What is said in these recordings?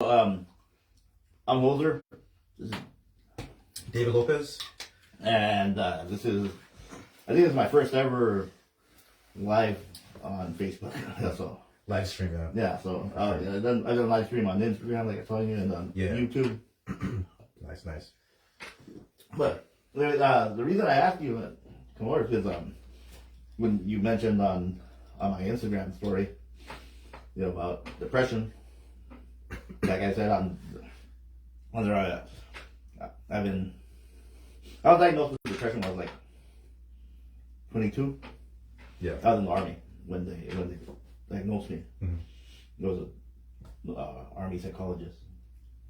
Um, I'm Holder. This is David Lopez. And this is, I think it's my first ever live on Facebook. So Live stream, yeah. yeah, so I've done a live stream on Instagram, like I told you, and on YouTube. Nice. But the reason I asked you to come over is when you mentioned on my Instagram story, about depression. Like I said, I was diagnosed with depression when I was like 22. Yeah. I was in the army when they diagnosed me. Mm-hmm. There was a army psychologist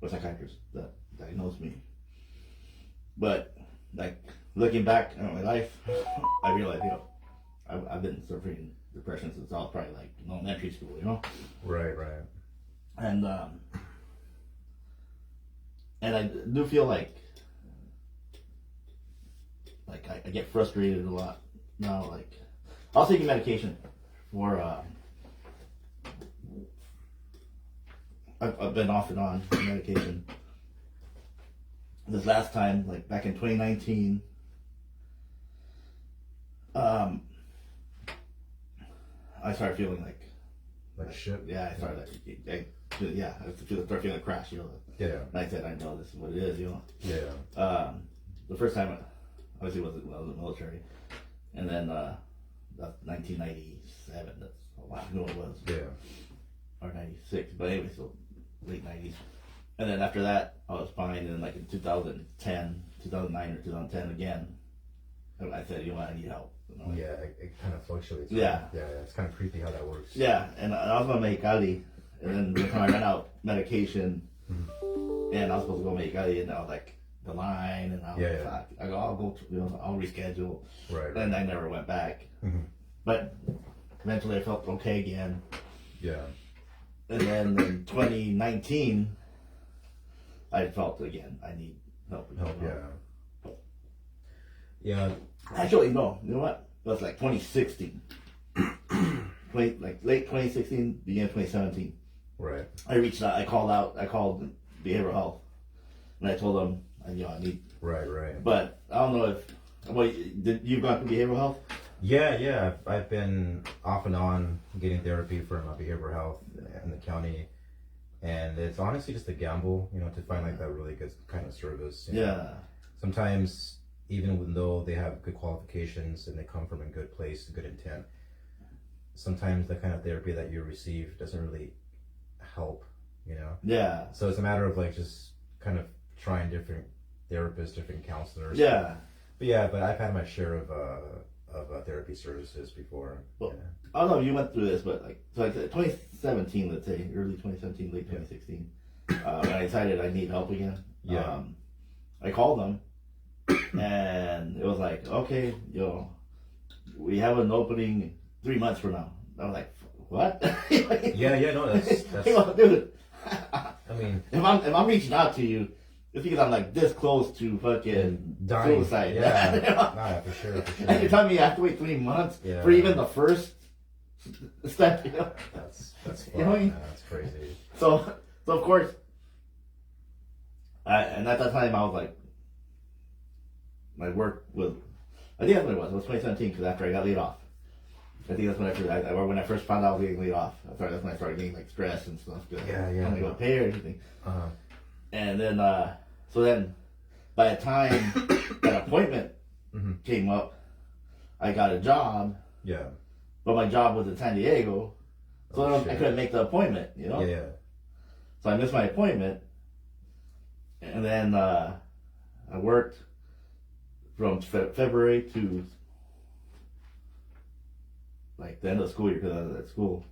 or psychiatrist that diagnosed me. But like looking back on my life, I realized I've been suffering depression since I was probably like in elementary school. Right. And I do feel like I get frustrated a lot now. Like I was taking medication for I've been off and on medication. This last time, like back in 2019, I started feeling like shit. Yeah, I started I started feeling a crash. Yeah. And I said, I know this is what it is. Yeah. The first time, obviously, was when I was in the military, and then that's 1997. That's a while ago it was. Yeah. Or 96, but anyway, so late 90s. And then after that, I was fine. And then like in 2009 or 2010 again, I said, I need help. Yeah, it kind of fluctuates. Right? Yeah. Yeah, it's kind of creepy how that works. Yeah, and I was going to Mexicali, and then the time I ran out medication, and I was supposed to go to Mexicali, and I was like, the line, and I was like, fuck. I go, I'll go, I'll reschedule. Right. And I never went back. Mm-hmm. But eventually I felt okay again. Yeah. And then in 2019, I felt again, I need help. Yeah. Yeah. Actually, no. You know what? It was like 2016. Late 2016, beginning of 2017. Right. I reached out. I called behavioral health, and I told them, I need. Right. But I don't know if. Did you gone through behavioral health? Yeah. I've been off and on getting therapy for my behavioral health in the county, and it's honestly just a gamble, to find like that really good kind of service. Yeah. Sometimes, even though they have good qualifications and they come from a good place, good intent, sometimes the kind of therapy that you receive doesn't really help, Yeah. So it's a matter of like just kind of trying different therapists, different counselors. Yeah. But I've had my share of therapy services before. Well, I don't know if you went through this, but like 2017, let's say early 2017, late 2016, when I decided I need help again. Yeah. I called them, and it was like, okay, we have an opening 3 months from now. I was like, what? No, that's dude. I mean, if I'm reaching out to you, it's because I'm like this close to fucking dying. suicide. Yeah, for sure. And you're telling me I have to wait 3 months for even the first step. That's fun, man, that's crazy. So of course, and at that time I was like, my work was, I think that's what it was. It was 2017 because after I got laid off. I think that's when I first found out I was getting laid off. That's when I started getting like stress and stuff. Yeah. I don't got paid or anything. Uh-huh. And then, so then, by the time that appointment came up, I got a job. Yeah. But my job was in San Diego, so I couldn't make the appointment. Yeah. So I missed my appointment, and then I worked from February to like the end of the school year because I was at school.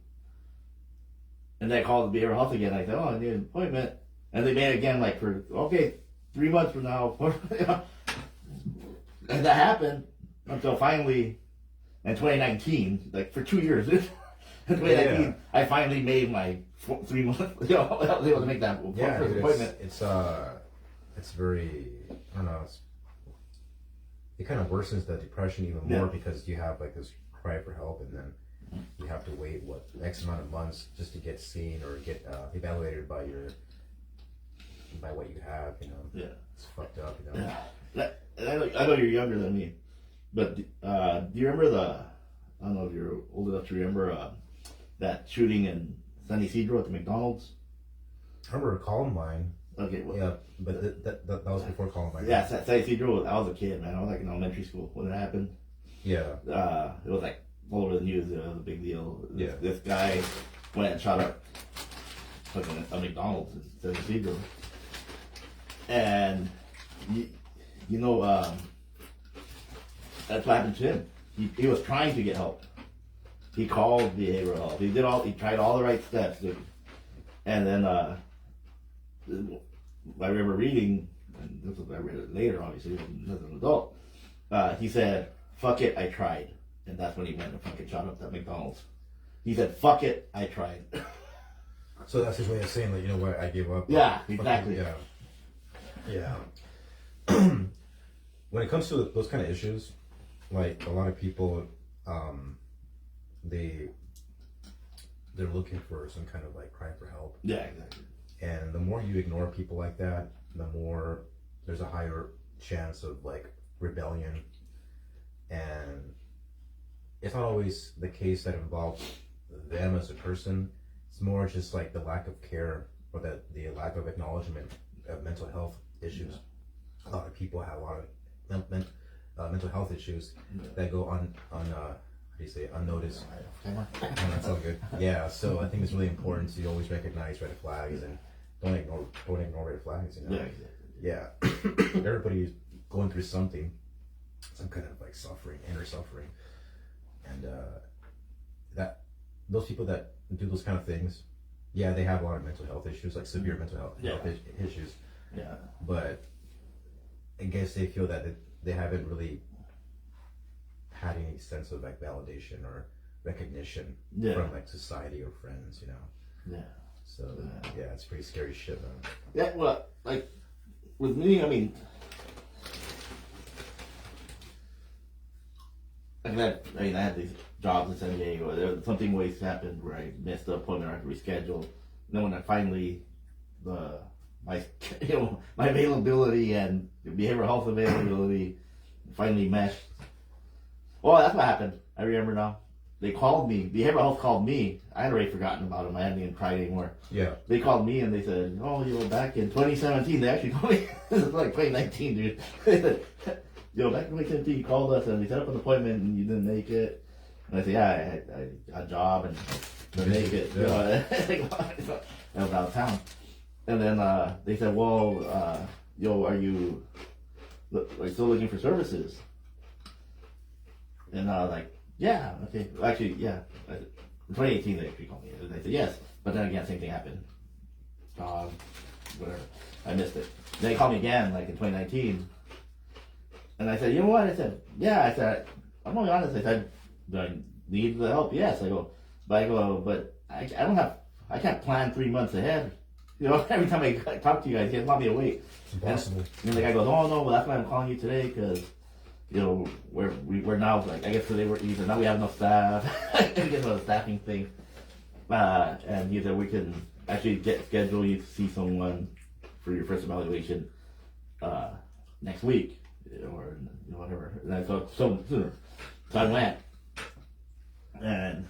And then I called the behavioral health again. I said, I need an appointment. And they made it again, like, 3 months from now. And that happened until finally, in 2019, like for 2 years, in 2019, I finally made my 3 months. I was able to make that first appointment. It's very, I don't know, it kind of worsens the depression even more because you have like this cry for help, and then you have to wait X amount of months just to get seen or get evaluated by your by what you have, you know. Yeah. It's fucked up, you know. Yeah. I know you're younger than me, but do you remember I don't know if you're old enough to remember that shooting in San Ysidro at the McDonald's? I remember Columbine. Okay, well, Yeah, but that was before Columbine. yeah, San Ysidro. I was a kid, man. I was like in elementary school when it happened. Yeah. It was like all over the news. It was a big deal. Yeah. This guy went and shot up fucking a McDonald's in San Ysidro, and you know that's what happened to him. He was trying to get help. He called behavioral health. He tried all the right steps, dude. And then I remember reading, and I read it later, obviously, as an adult. He said, "Fuck it, I tried," and that's when he went and fucking shot up that McDonald's. He said, "Fuck it, I tried." So that's his way of saying that, you know what, I gave up. Yeah, exactly. Yeah. When it comes to those kind of issues, like a lot of people, they're looking for some kind of like cry for help. Yeah, exactly. And the more you ignore people like that, the more there's a higher chance of like rebellion. And it's not always the case that involves them as a person. It's more just like the lack of care or the lack of acknowledgement of mental health issues. A lot of people have a lot of mental health issues that go unnoticed. Oh, that's all good. Yeah, so I think it's really important to always recognize red flags and don't ignore red flags. You know? Yeah, exactly. Yeah. Everybody's going through something, some kind of like suffering, inner suffering, and that those people that do those kind of things, yeah, they have a lot of mental health issues, like severe mental health issues. Yeah. But I guess they feel that they haven't really had any sense of like validation or recognition from like society or friends, you know. Yeah. So yeah, it's pretty scary shit, man. Yeah, well, like with me, I mean, I had these jobs in San Diego. Something always happened where I missed the appointment or I had to reschedule. And then when I finally my availability and behavioral health availability finally meshed. Well, that's what happened. I remember now. They called me. Behavioral health called me. I had already forgotten about them. I hadn't even tried anymore. Yeah. They called me and they said, "Oh, back in 2017." They actually called me. It's like 2019, dude. They said, back in 2017, you called us and we set up an appointment and you didn't make it. And I said, "Yeah, I had a job and didn't make it." Yeah. I was out of town. And then they said, "Well, are you still looking for services?" And I was like, "Yeah, okay." Well, actually, yeah. In 2018, they actually called me. And they said, "Yes." But then again, same thing happened. Whatever. I missed it. Then they called me again, like in 2019. And I said, "You know what?" I said, "Yeah." I said, "I'm going to be honest." I said, "Do I need the help?" "Yes." But I can't plan 3 months ahead. Every time I talk to you guys, you guys want me to wait. It's impossible. And the guy goes, "Oh no, well that's why I'm calling you today because, we're now like I guess they were either now we have enough staff." I guess it was a staffing thing. And he said we can actually schedule you to see someone for your first evaluation next week or whatever. And I thought so sooner. So I went, and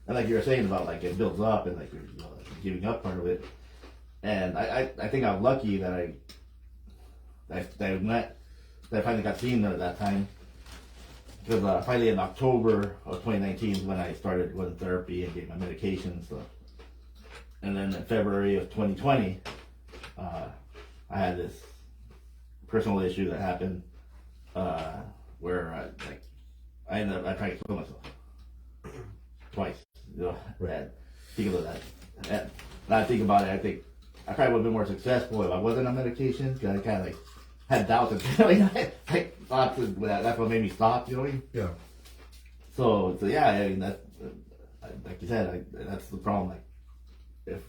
like you were saying about like it builds up and like you're giving up part of it. And I think I'm lucky that I finally got seen at that time. Because finally in October of 2019 is when I started going to therapy and getting my medication and stuff. And then in February of 2020, I had this personal issue that happened where I tried to kill myself twice. Right. Think about that. And now I think about it, I think I probably would have been more successful if I wasn't on medication, because I kind of like had doubts and thoughts that's what made me stop, you know what I mean? Yeah. So yeah, I mean that, like you said, that's the problem. Like if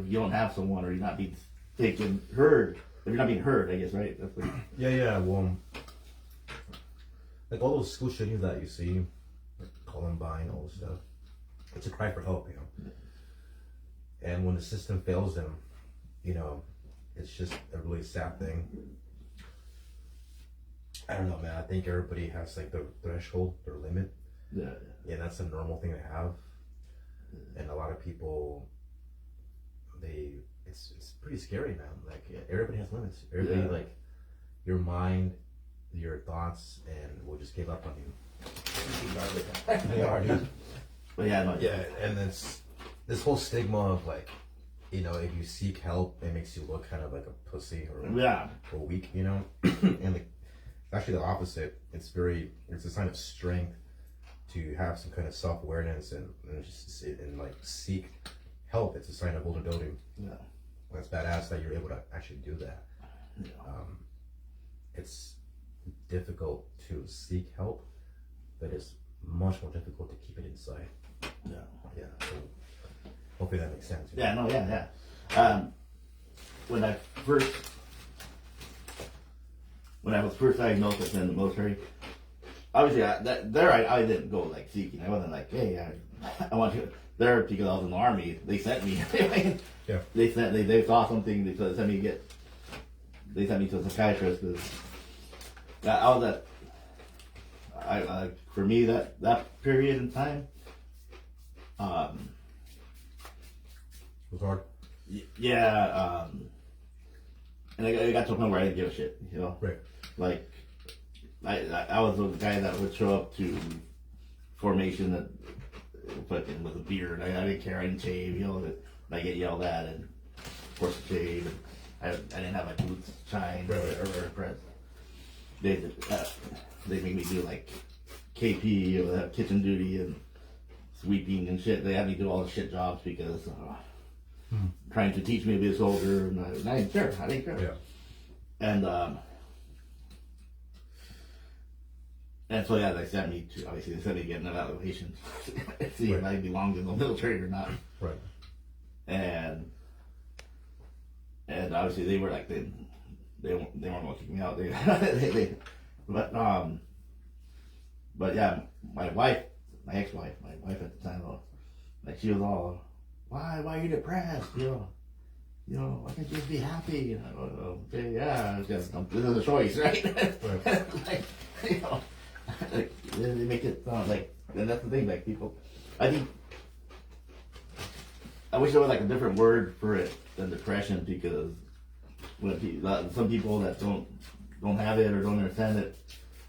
you don't have someone or you're not being heard, if you're not being heard, I guess, right? That's what, Yeah. Well, like all those school shootings that you see, like Columbine, all this stuff, it's a cry for help, And when the system fails them, you know, it's just a really sad thing. I don't know, man. I think everybody has like their threshold, their limit. Yeah. Yeah, that's a normal thing to have. And a lot of people, it's pretty scary, man. Like everybody has limits. Everybody like your mind, your thoughts, and will just give up on you. They are, dude. But yeah, no, Yeah, and it's this whole stigma of like, you know, if you seek help, it makes you look kind of like a pussy or weak, you know. And like, actually the opposite. It's a sign of strength to have some kind of self-awareness and like seek help. It's a sign of vulnerability. Yeah, that's badass that you're able to actually do that. Yeah. It's difficult to seek help, but it's much more difficult to keep it inside. Yeah. So hopefully that makes sense. Yeah, no, yeah. When I was first diagnosed in the military, obviously I didn't go like seeking. I wasn't like, hey, I want to there because I was in the army. They sent me. Yeah. They saw something. They sent me to a psychiatrist because I was at. For me that period in time, it was hard. Yeah, and I got to a point where I didn't give a shit, you know. Right. Like, I was the guy that would show up to formation that fucking with a beard. I didn't care. I didn't shave, you know. I get yelled at and forced to shave. And I didn't have my boots shined or pressed. They made me do like KP or kitchen duty and sweeping and shit. They had me do all the shit jobs because trying to teach me to be a soldier, and I didn't care. Yeah. And so yeah, they sent me to get an evaluation, see if I belonged in the military or not. Right. And obviously they were like they weren't going to kick me out. But yeah, my ex-wife at the time, like she was all, why are you depressed? You know, why can't you just be happy? You know, okay, yeah, this is a choice, right? Like, you know, like, they make it sound like, and that's the thing, like people, I think, I wish there was like a different word for it than depression, because when some people that don't have it or don't understand it,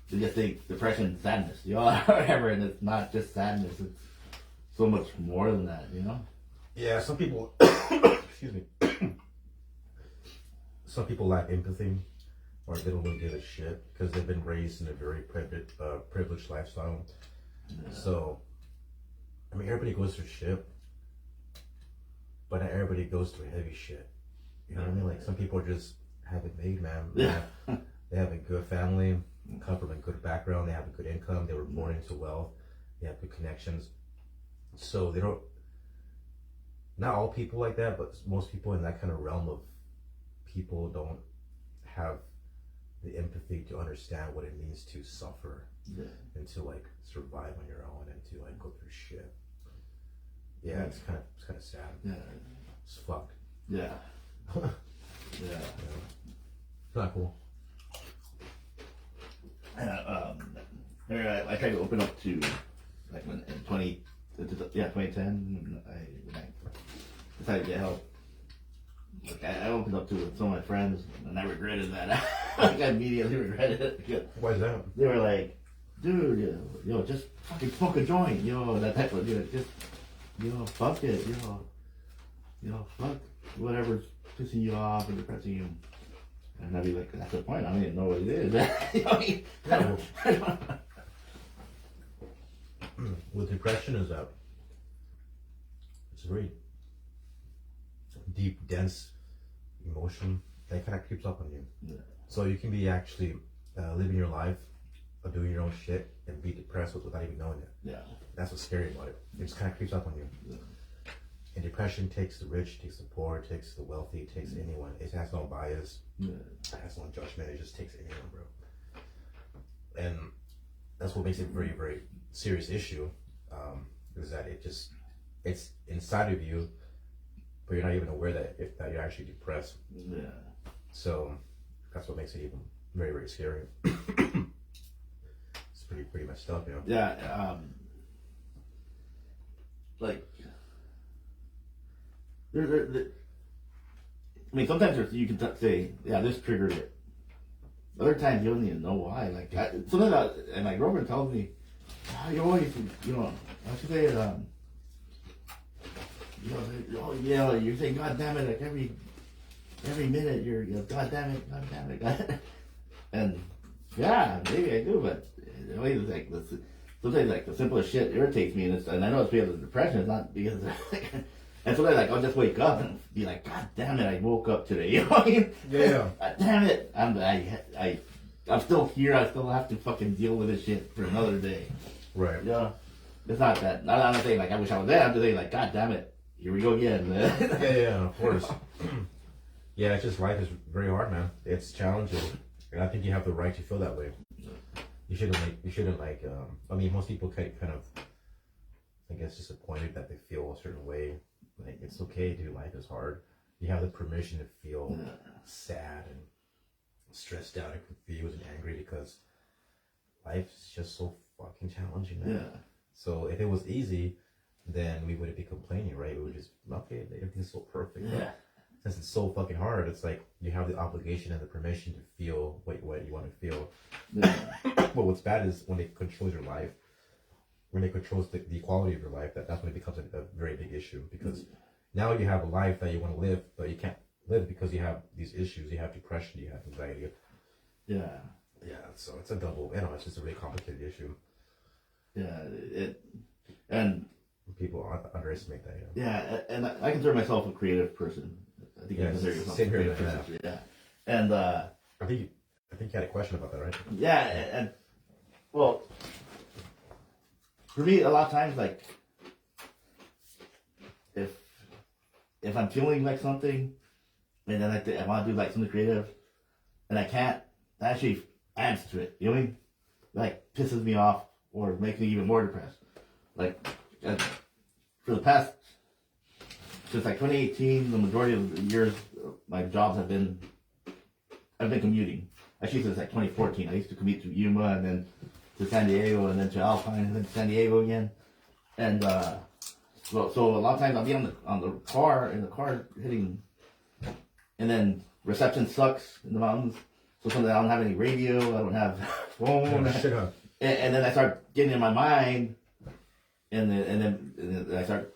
they just think depression is sadness, you know, or whatever, and it's not just sadness, it's so much more than that, you know? Yeah, some people, excuse me, some people lack empathy, or they don't really give a shit because they've been raised in a very privileged lifestyle. Yeah. So, I mean, everybody goes through shit, but not everybody goes through heavy shit. You know what I mean? Like, some people just have it made, man. They have a good family, come from a good background, they have a good income, they were born into wealth, they have good connections. So they don't, not all people like that, but most people in that kind of realm of people don't have the empathy to understand what it means to suffer and to like survive on your own and to like go through shit. Yeah, it's kind of sad. Yeah, it's fucked. Yeah. Yeah. It's not cool. I tried to open up to like when in 2010 when I decided to get help. Like I opened up to some of my friends, and I regretted that. I immediately regretted it. Why is that? They were like, dude, just fucking smoke a joint, that type of, just, fuck it, fuck whatever's pissing you off or depressing you. And I'd be like, that's the point, I don't even know what it is. I don't With depression is that it's a very deep, dense emotion that kind of creeps up on you. Yeah. So you can be actually living your life or doing your own shit and be depressed without even knowing it. Yeah. That's what's scary about it. It just kind of creeps up on you. Yeah. And depression takes the rich, takes the poor, takes the wealthy, takes anyone. It has no bias. Yeah. It has no judgment. It just takes anyone, bro. And that's what makes it a very, very serious issue. Is that it's inside of you, but you're not even aware that you're actually depressed. Yeah. So that's what makes it even very, very scary. It's pretty messed up, you know. Yeah. Like, I mean, sometimes you can say, yeah, this triggered it. Other times you don't even know why. Like, something that, and my girlfriend tells me, you always, I should say, oh yeah, you're saying, God damn it, like every minute you're, God damn it, and yeah, maybe I do, but it always like sometimes like the simplest shit irritates me, and I know it's because of depression, it's not because of, and sometimes like I'll just wake up and be like, God damn it, I woke up today, you know what I mean? Yeah. God damn it, I'm still here, I still have to fucking deal with this shit for another day. Right. Yeah. It's not that. I'm not saying like I wish I was there. I'm just saying like, God damn it, here we go again. Yeah, of course. Yeah, it's just life is very hard, man. It's challenging, and I think you have the right to feel that way. You shouldn't like. I mean, most people kind of, I guess, disappointed that they feel a certain way. Like, it's okay, dude. Life is hard. You have the permission to feel sad and stressed out and confused and angry because life is just so fucking challenging, man. Yeah. So if it was easy, then we wouldn't be complaining, right? We would just, okay, everything's so perfect. Yeah. Since it's so fucking hard, it's like you have the obligation and the permission to feel what you want to feel. Yeah. But what's bad is when it controls your life, when it controls the quality of your life, that's when it becomes a very big issue. Because now you have a life that you want to live, but you can't live because you have these issues. You have depression, you have anxiety. Yeah. Yeah, so it's a double, it's just a really complicated issue. Yeah, and people underestimate that. Yeah, and I consider myself a creative person. I think I consider yourself a creative person. Yeah, and I think you had a question about that, right? Yeah, and well, for me, a lot of times, like if I'm feeling like something, and then I want to do like something creative, and I can't, that actually adds to it. You know what I mean? Like pisses me off. Or makes me even more depressed. Like, for the past, since like 2018, the majority of the years, my jobs I've been commuting. Actually, since like 2014, I used to commute to Yuma and then to San Diego and then to Alpine and then to San Diego again. And so a lot of times I'll be in the car hitting, and then reception sucks in the mountains. So sometimes I don't have any radio, I don't have phone. And then I start getting in my mind, and then I start,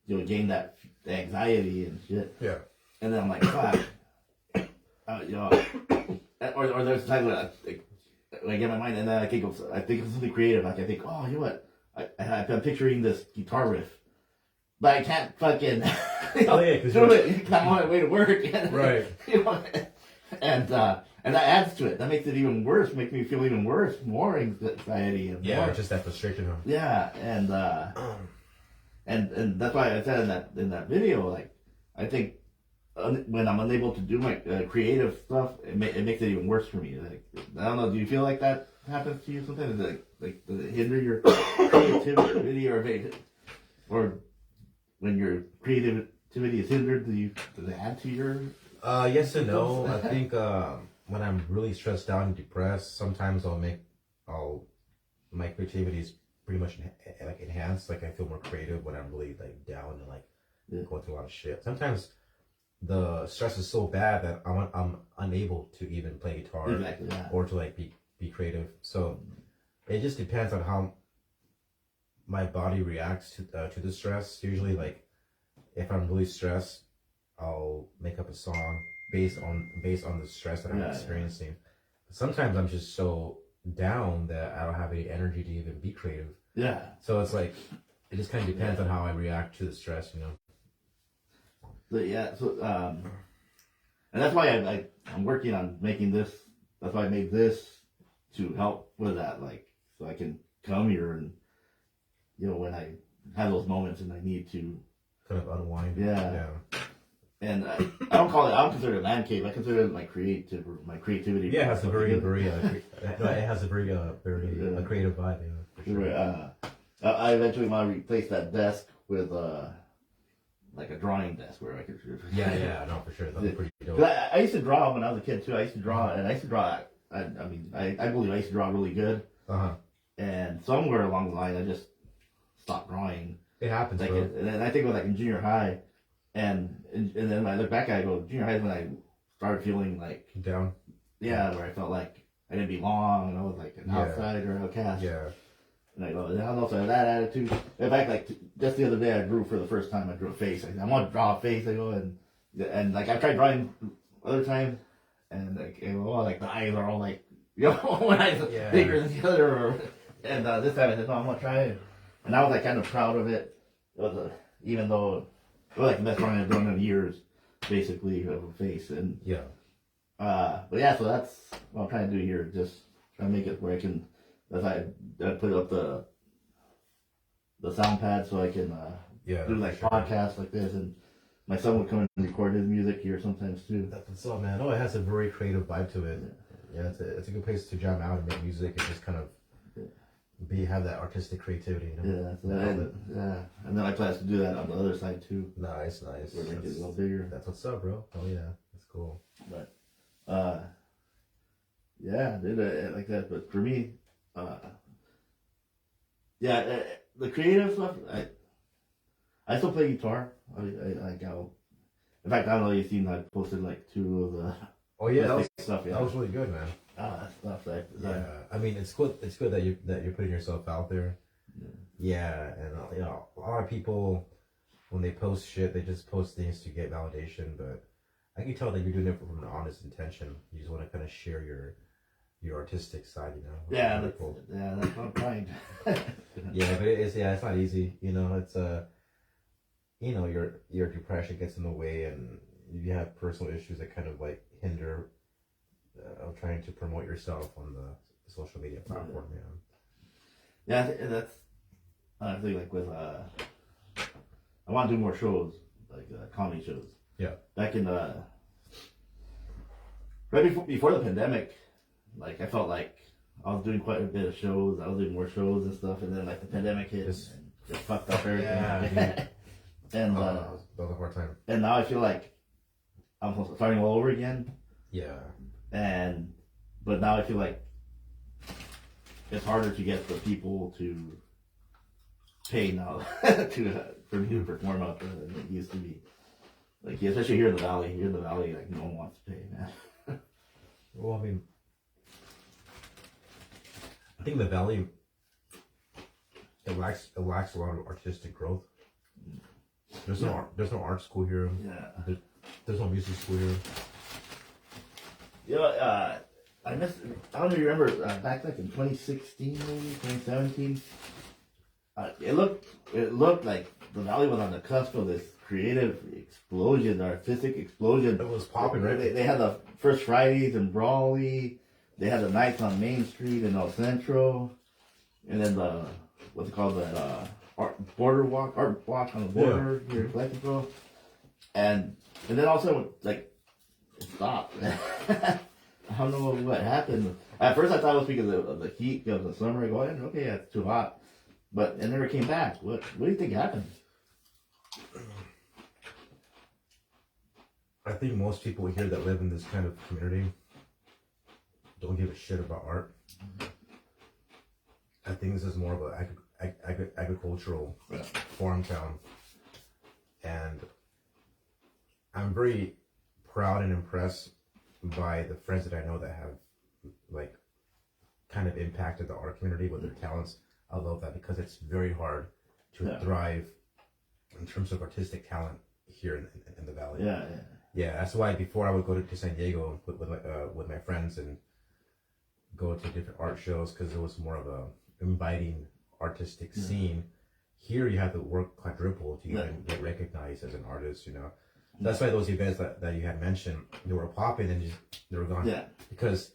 getting that anxiety and shit. Yeah. And then I'm like, fuck, or there's times when I get in my mind, and then I think of something creative. Like I think, oh, you know what? I'm picturing this guitar riff, but I can't fucking do it because I'm on my way to work. Right. And that adds to it. That makes it even worse. Makes me feel even worse. More anxiety and more. Just that frustration. Huh? Yeah, and that's why I said in that video, like, I think when I'm unable to do my creative stuff, it makes it even worse for me. Like, I don't know. Do you feel like that happens to you sometimes? Does it hinder your creativity, or when your creativity is hindered, does it add to your? Yes and no. I think when I'm really stressed out and depressed, sometimes my creativity is pretty much like enhanced. Like I feel more creative when I'm really like down and like going through a lot of shit. Sometimes the stress is so bad that I'm unable to even play guitar or to like be creative. So it just depends on how my body reacts to the stress. Usually, like if I'm really stressed, I'll make up a song based on the stress that I'm experiencing. But sometimes I'm just so down that I don't have any energy to even be creative. Yeah. So it's like it just kind of depends on how I react to the stress, And that's why I'm working on making this. That's why I made this to help with that, like, so I can come here and when I have those moments and I need to kind of unwind. Yeah. And I don't consider it a man cave. I consider it my creativity. Yeah, it has a very creative vibe. Yeah, for sure. I eventually want to replace that desk with like a drawing desk where I could. Yeah, no, for sure. That's pretty dope. 'Cause I used to draw when I was a kid too. I used to draw, and I used to draw. I mean, I believe I used to draw really good. And somewhere along the line, I just stopped drawing. It happens, like bro. And then I think it was like in junior high, and then when I look back, I go junior high is when I started feeling like down. Yeah, where I felt like I didn't belong, and I was like an outsider, outcast. Yeah. And I go, and also that attitude. In fact, like just the other day, I drew for the first time. I drew a face. I want to draw a face. I go and like I tried drawing other times, and like like the eyes are all like one eye's bigger than the other. And this time I said, no, I'm gonna try it. And I was like kind of proud of it. It was even though it was like the best drawing I've done in years, basically of a face. And but yeah, so that's what I'm trying to do here. Just trying to make it where I can. As I put up the sound pad so I can do like podcasts like this, and my son would come and record his music here sometimes too. That's what's up, man. Oh, it has a very creative vibe to it. Yeah, it's a good place to jam out and make music and just kind of have that artistic creativity. You know? And then I plan to do that on the other side too. Nice. Where it gets a little bigger. That's what's up, bro. Oh yeah, that's cool. But did like that. But for me. The creative stuff. I still play guitar. In fact, I don't know if you've seen. I posted like 2 of the. Oh yeah, that stuff. Was really good, man. That stuff. I mean, it's good. It's good that you're putting yourself out there. Yeah, and a lot of people when they post shit, they just post things to get validation. But I can tell that you're doing it from an honest intention. You just want to kind of share your artistic side, you know. That's what I'm trying. Yeah, but it's not easy, you know. It's your depression gets in the way, and you have personal issues that kind of like hinder trying to promote yourself on the social media platform. That's I think like with I want to do more shows, like comedy shows. Yeah. Back in right before the pandemic. Like I felt like I was doing quite a bit of shows. I was doing more shows and stuff, and then like the pandemic hit and just fucked up everything. Yeah, and that was a hard time. And now I feel like I'm starting all over again. Yeah. But now I feel like it's harder to get the people to pay now for me to perform out there than it used to be. Like especially here in the valley. Here in the valley, like no one wants to pay, man. Well, I mean. I think the valley it lacks a lot of artistic growth. There's no art school here. Yeah. There's no music school here. I don't know if you remember back like in 2016, maybe 2017. It looked like the valley was on the cusp of this creative explosion, artistic explosion. It was popping, right? They had the first Fridays in Brawley. They had the nights on Main Street in El Centro, and then the what's it called, that art walk on the border here in Mexico, and then all of a sudden like it stopped. I don't know what happened. At first I thought it was because of the heat of the summer. I go, okay, yeah, it's too hot, but it never came back. What do you think happened? I think most people here that live in this kind of community don't give a shit about art. I think this is more of a agricultural farm town, and I'm very proud and impressed by the friends that I know that have like kind of impacted the art community with their talents. I love that because it's very hard to thrive in terms of artistic talent here in the valley. Yeah, that's why before I would go to San Diego with my friends and go to different art shows because it was more of a inviting artistic scene. Here you have to work quadruple to even get recognized as an artist, you know. That's why those events that you had mentioned, they were popping and they were gone. Yeah. Because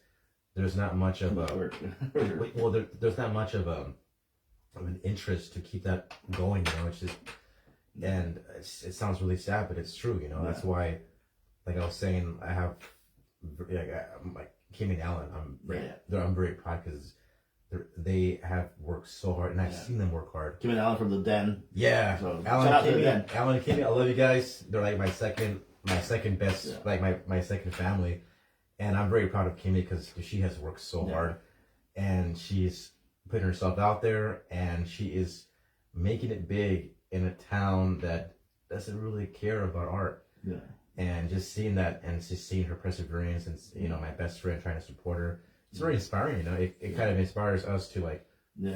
there's not much of a there's not much of an interest to keep that going, you know. It's just and it sounds really sad, but it's true, you know. That's why, like I was saying, I have like Kim and Allen. I'm very proud because they have worked so hard, and I've seen them work hard. Kim and Alan from the Den. Yeah, So, Alan shout out to and the Den. Kimmy, Alan and Kimmy, I love you guys. They're like my second best, like my second family, and I'm very proud of Kimmy because she has worked so hard, and she's putting herself out there, and she is making it big in a town that doesn't really care about art. Yeah. And just seeing that, and just seeing her perseverance, and my best friend trying to support her, it's very inspiring. It kind of inspires us to like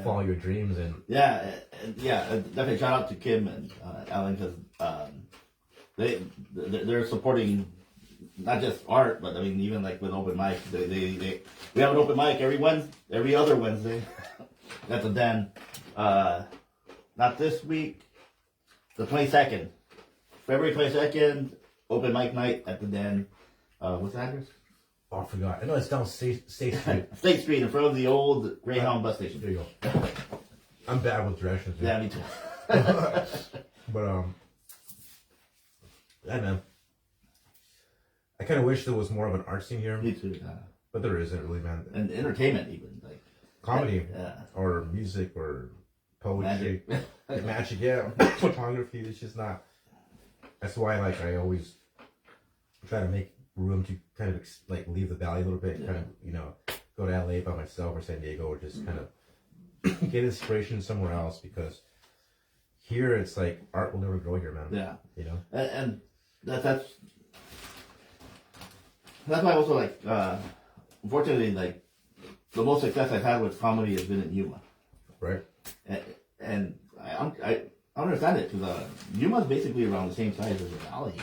follow your dreams and definitely shout out to Kim and Alan because they're supporting not just art, but I mean even like with open mic. We have an open mic every other Wednesday at the Den. Not this week, the 22nd, February 22nd. Open mic night at the Den. What's the address? Oh, I forgot. I know it's down State Street. State Street in front of the old Greyhound bus station. There you go. I'm bad with directions. Yeah, me too. But yeah, man. I kind of wish there was more of an art scene here. Me too. But there isn't really, man. And entertainment, even like comedy, or music, or poetry, magic, photography. It's just not. That's why, like, I always try to make room to kind of like leave the valley a little bit, kind of go to LA by myself or San Diego, or just kind of get inspiration somewhere else, because here it's like art will never grow here, man. Yeah, and that's why I also like. Unfortunately, like the most success I've had with comedy has been in Yuma, right? And I understand it because Yuma's basically around the same size as the valley,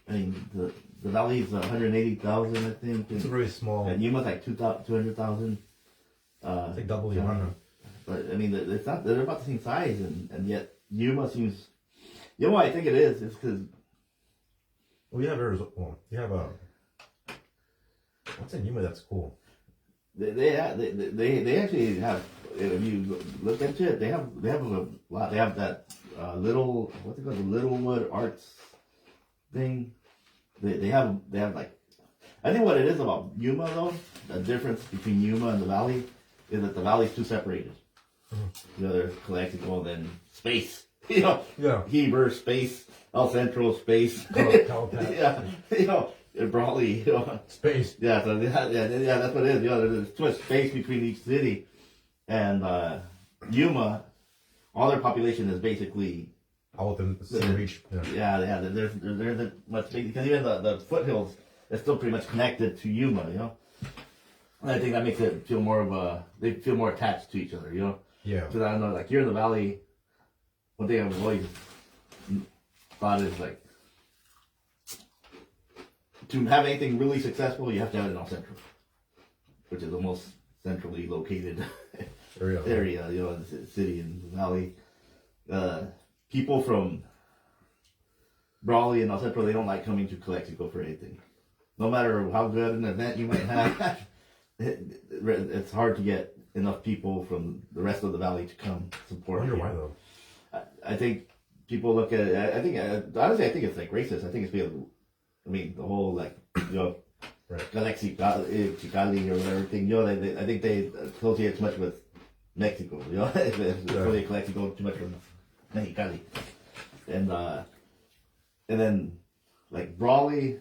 I mean, the valley is 180,000, I think. It's very small. And Yuma's like 200,000. It's like double Yuma. But I mean, it's not. They're about the same size, and yet Yuma seems. You know why I think it is? It's because. Well, you have Arizona. Well, you have what's in Yuma that's cool? They actually have. If you look into it, they have a lot. They have that little, what's it called, the Littlewood Arts thing. They have like, I think what it is about Yuma though, the difference between Yuma and the valley is that the valley's too separated. There's Calexico, then space. Heber, space, El Centro, space. Brawley, space. Yeah, so that's what it is. There's too much space between each city. And Yuma, all their population is basically all within the same reach. Yeah. There's much big, because even the foothills is still pretty much connected to Yuma, And I think that makes it feel more of they feel more attached to each other, Yeah. Because I don't know, like here in the valley, one thing I've always thought is like, to have anything really successful, you have to have it in El Centro, which is the most centrally located area, in the city and the valley. People from Brawley and El Centro, they don't like coming to Calexico for anything. No matter how good an event you might have, it's hard to get enough people from the rest of the valley to come support. I wonder why though. I think people look at it. I think honestly, I think it's like racist. I think it's because, the whole like Chicali or whatever thing. I think they associate too much with Mexico. They associate Calexico too much with Mexicali, and then like Brawley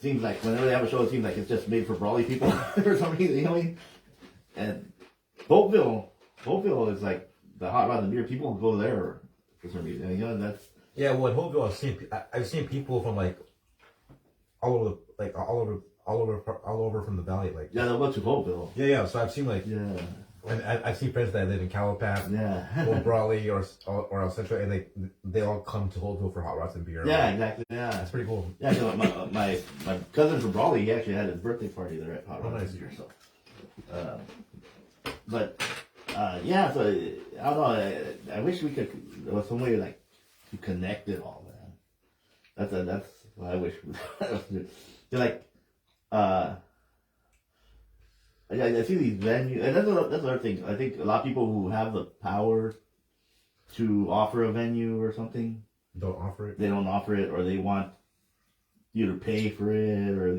seems like whenever they have a show, it seems like it's just made for Brawley people for some reason. And Hopeville is like the hot rod and beer. People go there for some reason. That's. Yeah, well, in Hopeville, I've seen people from like all over from the valley, like. Yeah, they'll go to Hopeville. Yeah. So I've seen like. Yeah. And I've seen friends that live in Calapat, or Brawley, or El Centro, and they all come to Hopeville for hot rods and beer. Yeah, exactly. Yeah, that's pretty cool. Yeah, so my cousin from Brawley, he actually had his birthday party there at Hot Rods and Beer. So, yeah. So I don't know. I wish there was some way like to connect it all, man. That's what I wish. Like, I see these venues, and that's another thing. I think a lot of people who have the power to offer a venue or something don't offer it. They don't offer it, or they want you to pay for it, or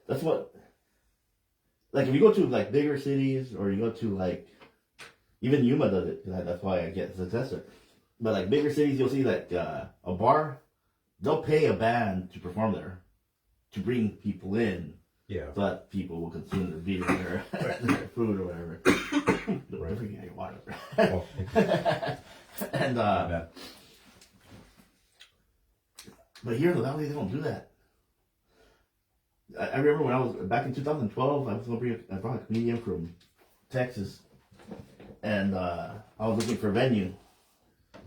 that's that's what, like if you go to like bigger cities or you go to like, even Yuma does it, that's why I get success there. But like bigger cities, you'll see that a bar, they'll pay a band to perform there, to bring people in, so that people will consume their beer or their food or whatever. Don't forget your water. And but here in the valley, they don't do that. I remember when I was back in 2012, I brought a comedian from Texas, and I was looking for a venue.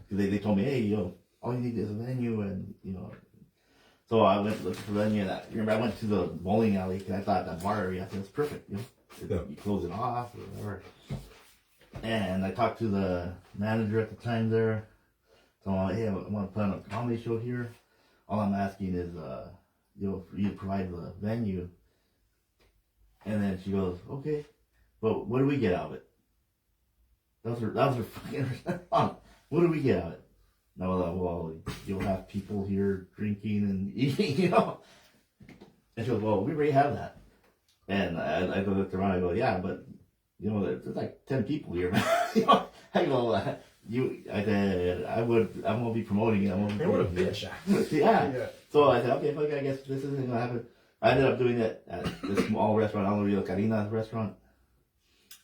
They told me, hey, all you need is a venue, and So I went looking for a venue, and I remember I went to the bowling alley because I thought that bar area, I think, was perfect. You close it off or whatever. And I talked to the manager at the time there. So I'm like, hey, I want to put on a comedy show here. All I'm asking is, for you to provide the venue. And then she goes, okay, but what do we get out of it? That was her fucking response. What do we get out of it? And I was like, well, you'll have people here drinking and eating, And she goes, well, we already have that. And I looked around, I go, yeah, but, there's like 10 people here. I go, I said, I won't be promoting it. What a bitch. Yeah. So I said, okay, fuck it, I guess this isn't going to happen. I ended up doing it at this small restaurant, Rio Carina's restaurant,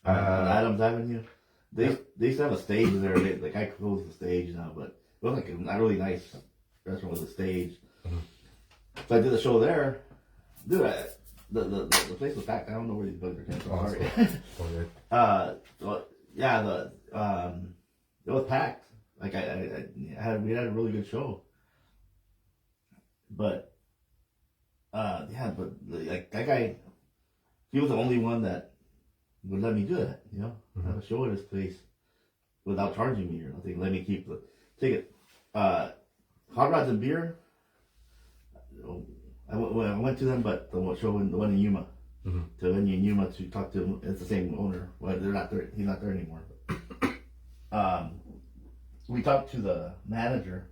on Adams Avenue. They used to have a stage there. I closed the stage now, but it was like a really nice restaurant with a stage. Mm-hmm. So I did the show there. Dude, the place was packed. I don't know where these bugs are coming from. Sorry. It was packed. Like we had a really good show. But like that guy, he was the only one that would let me do that. Have a show at his place without charging me or nothing. Let me keep the ticket. Hot Rods and Beer. I went to them, but the one in Yuma, the venue in Yuma to talk to him. It's the same owner. Well, they're not there. He's not there anymore. We talked to the manager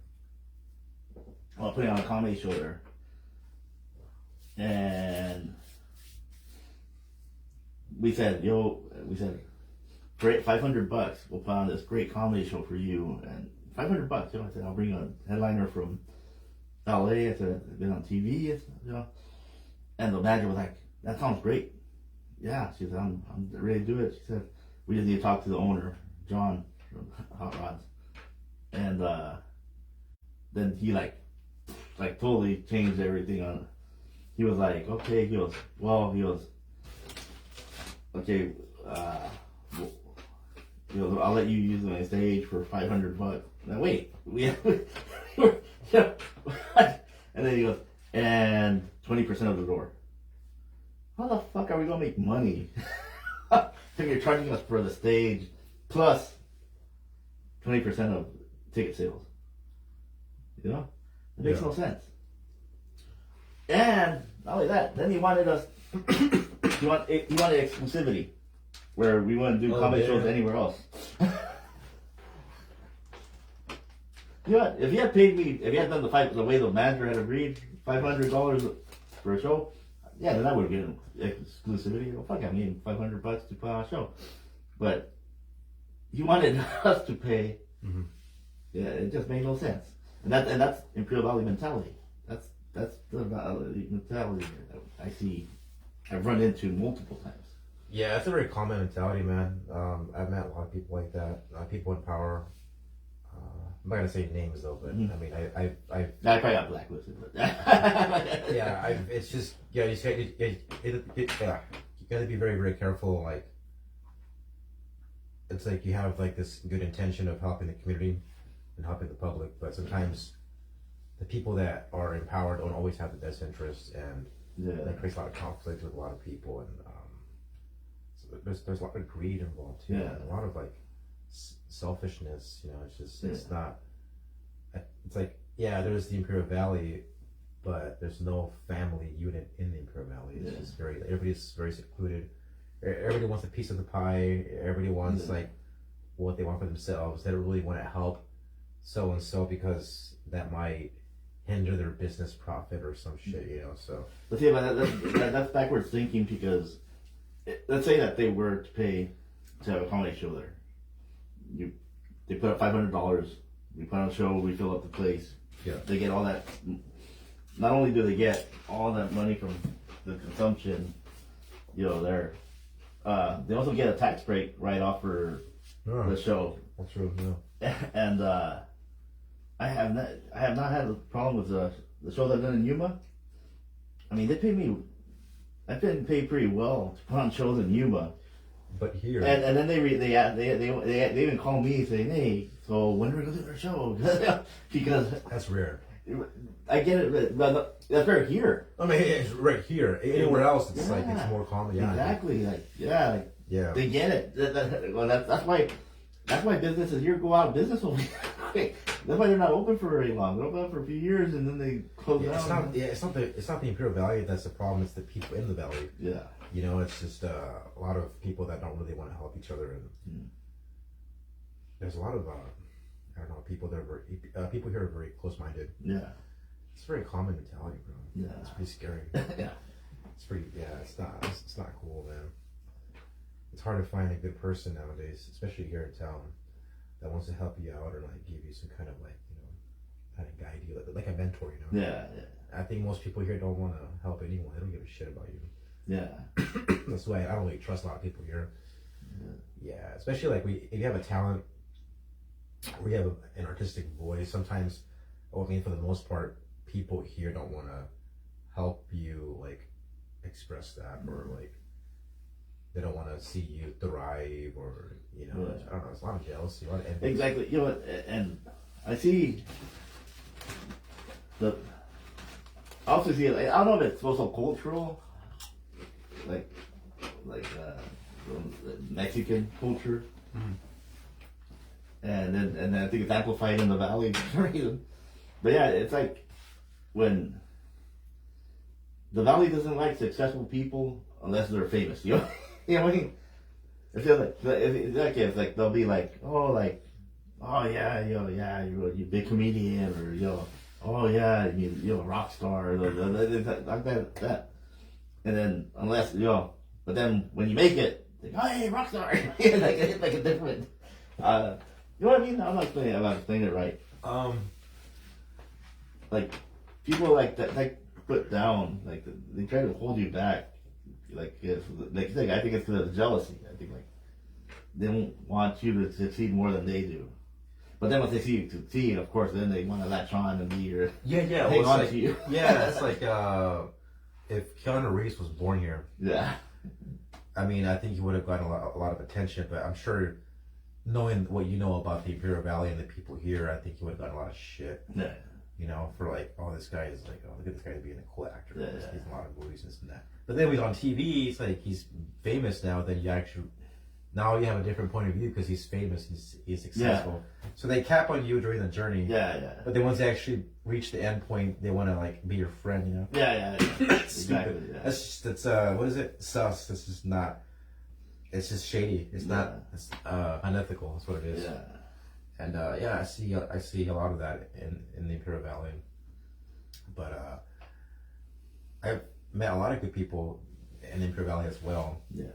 while putting on a comedy show there, and we said, great, $500. We'll put on this great comedy show for you, and $500. I said, I'll bring a headliner from LA. I said, I've been on TV. And the manager was like, that sounds great. Yeah, she said, I'm ready to do it. She said, we just need to talk to the owner, John from Hot Rods. And then he like totally changed everything on it. He was like, okay, okay, I'll let you use my stage for $500. Now wait, and then he goes, and 20% of the door. How the fuck are we gonna make money? If you're charging us for the stage plus 20% of ticket sales. It makes no sense. And not only that, then he wanted us. he wanted exclusivity, where we wouldn't do comedy shows anywhere else. If he had paid me, if he had done the way the manager had agreed, $500 for a show, then I would have given him exclusivity. Well, fuck, I mean, $500 to put on a show. But he wanted us to pay. Mm-hmm. Yeah, it just made no sense. And that's Imperial Valley mentality. That's the mentality that I see. I've run into multiple times. Yeah, that's a very common mentality, man. I've met a lot of people like that. People in power. I'm not gonna say names though, but I mean, I probably got blacklisted. But yeah, it's just you gotta be very, very careful. Like, it's like you have like this good intention of helping the community and helping the public, but sometimes the people that are in power don't always have the best interests, and that creates a lot of conflict with a lot of people, and so there's a lot of greed involved too, and a lot of like selfishness. It's just it's not. It's like there's the Imperial Valley, but there's no family unit in the Imperial Valley. It's just everybody's very secluded. Everybody wants a piece of the pie. Everybody wants like what they want for themselves. They don't really want to help so and so because that might hinder their business profit or some shit, so. But see, but that's backwards thinking because let's say that they were to pay to have a comedy show there. They put up $500. We put on a show. We fill up the place. Yeah. They get all that. Not only do they get all that money from the consumption, there, they also get a tax break right off for the show. That's true. Yeah. And I have not had a problem with the shows I've done in Yuma. I mean, they pay me. I've been paid pretty well to put on shows in Yuma. But here, and then they even call me saying, "Hey, so when are we gonna do our show?" Because that's rare. I get it, but that's right here. I mean, it's right here. Anywhere else, it's like it's more common. Yeah, exactly. yeah. They get it. That's why businesses here go out of business over here. That's why they're not open for very long. They're open for a few years and then they close down. It's not the Imperial Valley that's the problem. It's the people in the valley. Yeah. It's just a lot of people that don't really want to help each other, and there's a lot of I don't know, people that are people here are very close-minded. Yeah. It's very common mentality, bro. Yeah. It's pretty scary. Yeah. It's not cool, man. It's hard to find a good person nowadays, especially here in town, that wants to help you out or like give you some kind of kind of guide you, like a mentor, Yeah. I think most people here don't want to help anyone. They don't give a shit about you. Yeah. That's why I don't really trust a lot of people here. Yeah, especially like if you have a talent, or you have an artistic voice, sometimes, for the most part, people here don't want to help you express that, or they don't want to see you thrive, or I don't know. It's a lot of jealousy, a lot of envy. Exactly. And I see I also see I don't know if it's also cultural, like Mexican culture. Mm-hmm. And then I think it's amplified in the valley for some reason. But yeah, it's like when the valley doesn't like successful people unless they're famous. You know what I mean? I feel like it's like they'll be like, oh yeah, you're a big comedian, or oh yeah, you're a rock star, like that. And then unless but then when you make it, like, oh hey, rock star, like a different. You know what I mean? I'm not explaining it right. Like people like that, put down, they try to hold you back. I think it's because of jealousy. I think they don't want you to succeed more than they do. But then once they see you succeed, of course, then they want to latch on and be your hang on to you. Yeah, it's like if Keanu Reeves was born here. Yeah. I think he would have gotten a lot of attention, but I'm sure, knowing what you know about the Imperial Valley and the people here, I think he would have gotten a lot of shit. Yeah. For this guy is look at this guy being a cool actor. Yeah, He's in a lot of movies and this and that. But then he's on TV, it's like he's famous now, then you actually, now you have a different point of view because he's famous, he's successful. Yeah. So they cap on you during the journey. Yeah. But then once they actually reach the end point, they want to be your friend, Yeah. Exactly. Yeah. That's what is it? Sus. This is not. It's just shady. It's not. It's unethical. That's what it is. Yeah. And I see a lot of that in the Imperial Valley. But I've met a lot of good people in the Imperial Valley as well. Yeah.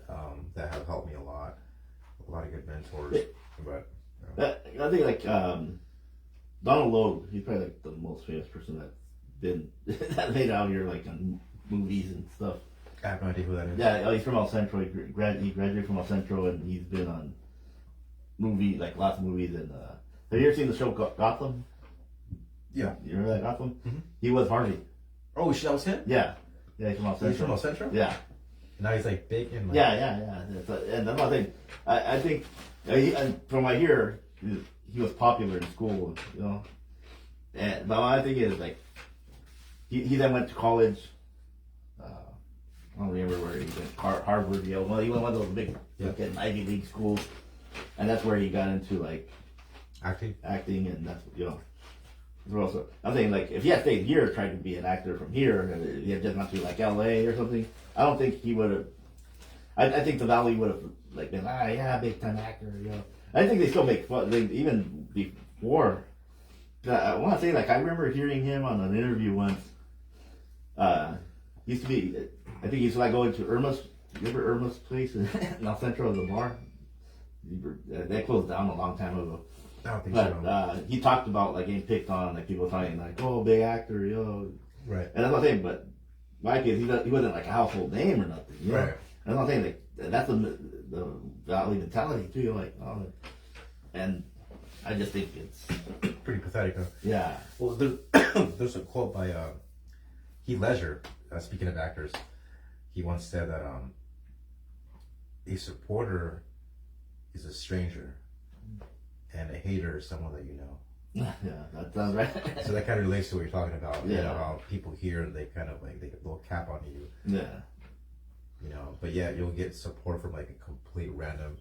That have helped me a lot. A lot of good mentors. But I think Donald Logue, he's probably the most famous person that's been that made out here on movies and stuff. I have no idea who that is. Yeah, he's from El Centro. He graduated from El Centro, and he's been on lots of movies. And have you ever seen the show Gotham? Yeah. You remember that Gotham? Mm-hmm. He was Harvey. Oh, that was him? Yeah. Yeah, he's from El Centro. He's from El Centro? Yeah. And now he's big and Yeah. And that's one thing. I think, and from what I hear, he was popular in school, And but my thing is he then went to college. I don't remember where he went. Harvard, Yale. Well, he went to one of those big Ivy League schools, and that's where he got into acting, and that's Also, I'm saying if he had stayed here, tried to be an actor from here, he had just gone to L.A. or something. I don't think he would have. I think the Valley would have been big time actor. I think they still make fun. Even before I want to say, like, I remember hearing him on an interview once. Used to be, I think he used to like going to Irma's. You remember Irma's place in El Centro of the bar? They closed down a long time ago. I don't think But so. he talked about like getting picked on, like people talking like, "Oh, big actor, yo." Right. And that's what I'm saying. But my kid, he wasn't like a household name or nothing. You know? Right. And that's what I'm saying. Like, that's the Valley mentality too. You're like, oh, and I just think it's Pretty pathetic, huh? yeah. Well, there's a quote by Heath Ledger, speaking of actors. He once said that a supporter is a stranger, and a hater is someone that you know. Yeah, that sounds right. So that kind of relates to what you're talking about. Yeah. You know, how people here, they kind of like, they get a little cap on you. Yeah. You know, but yeah, you'll get support from like a complete random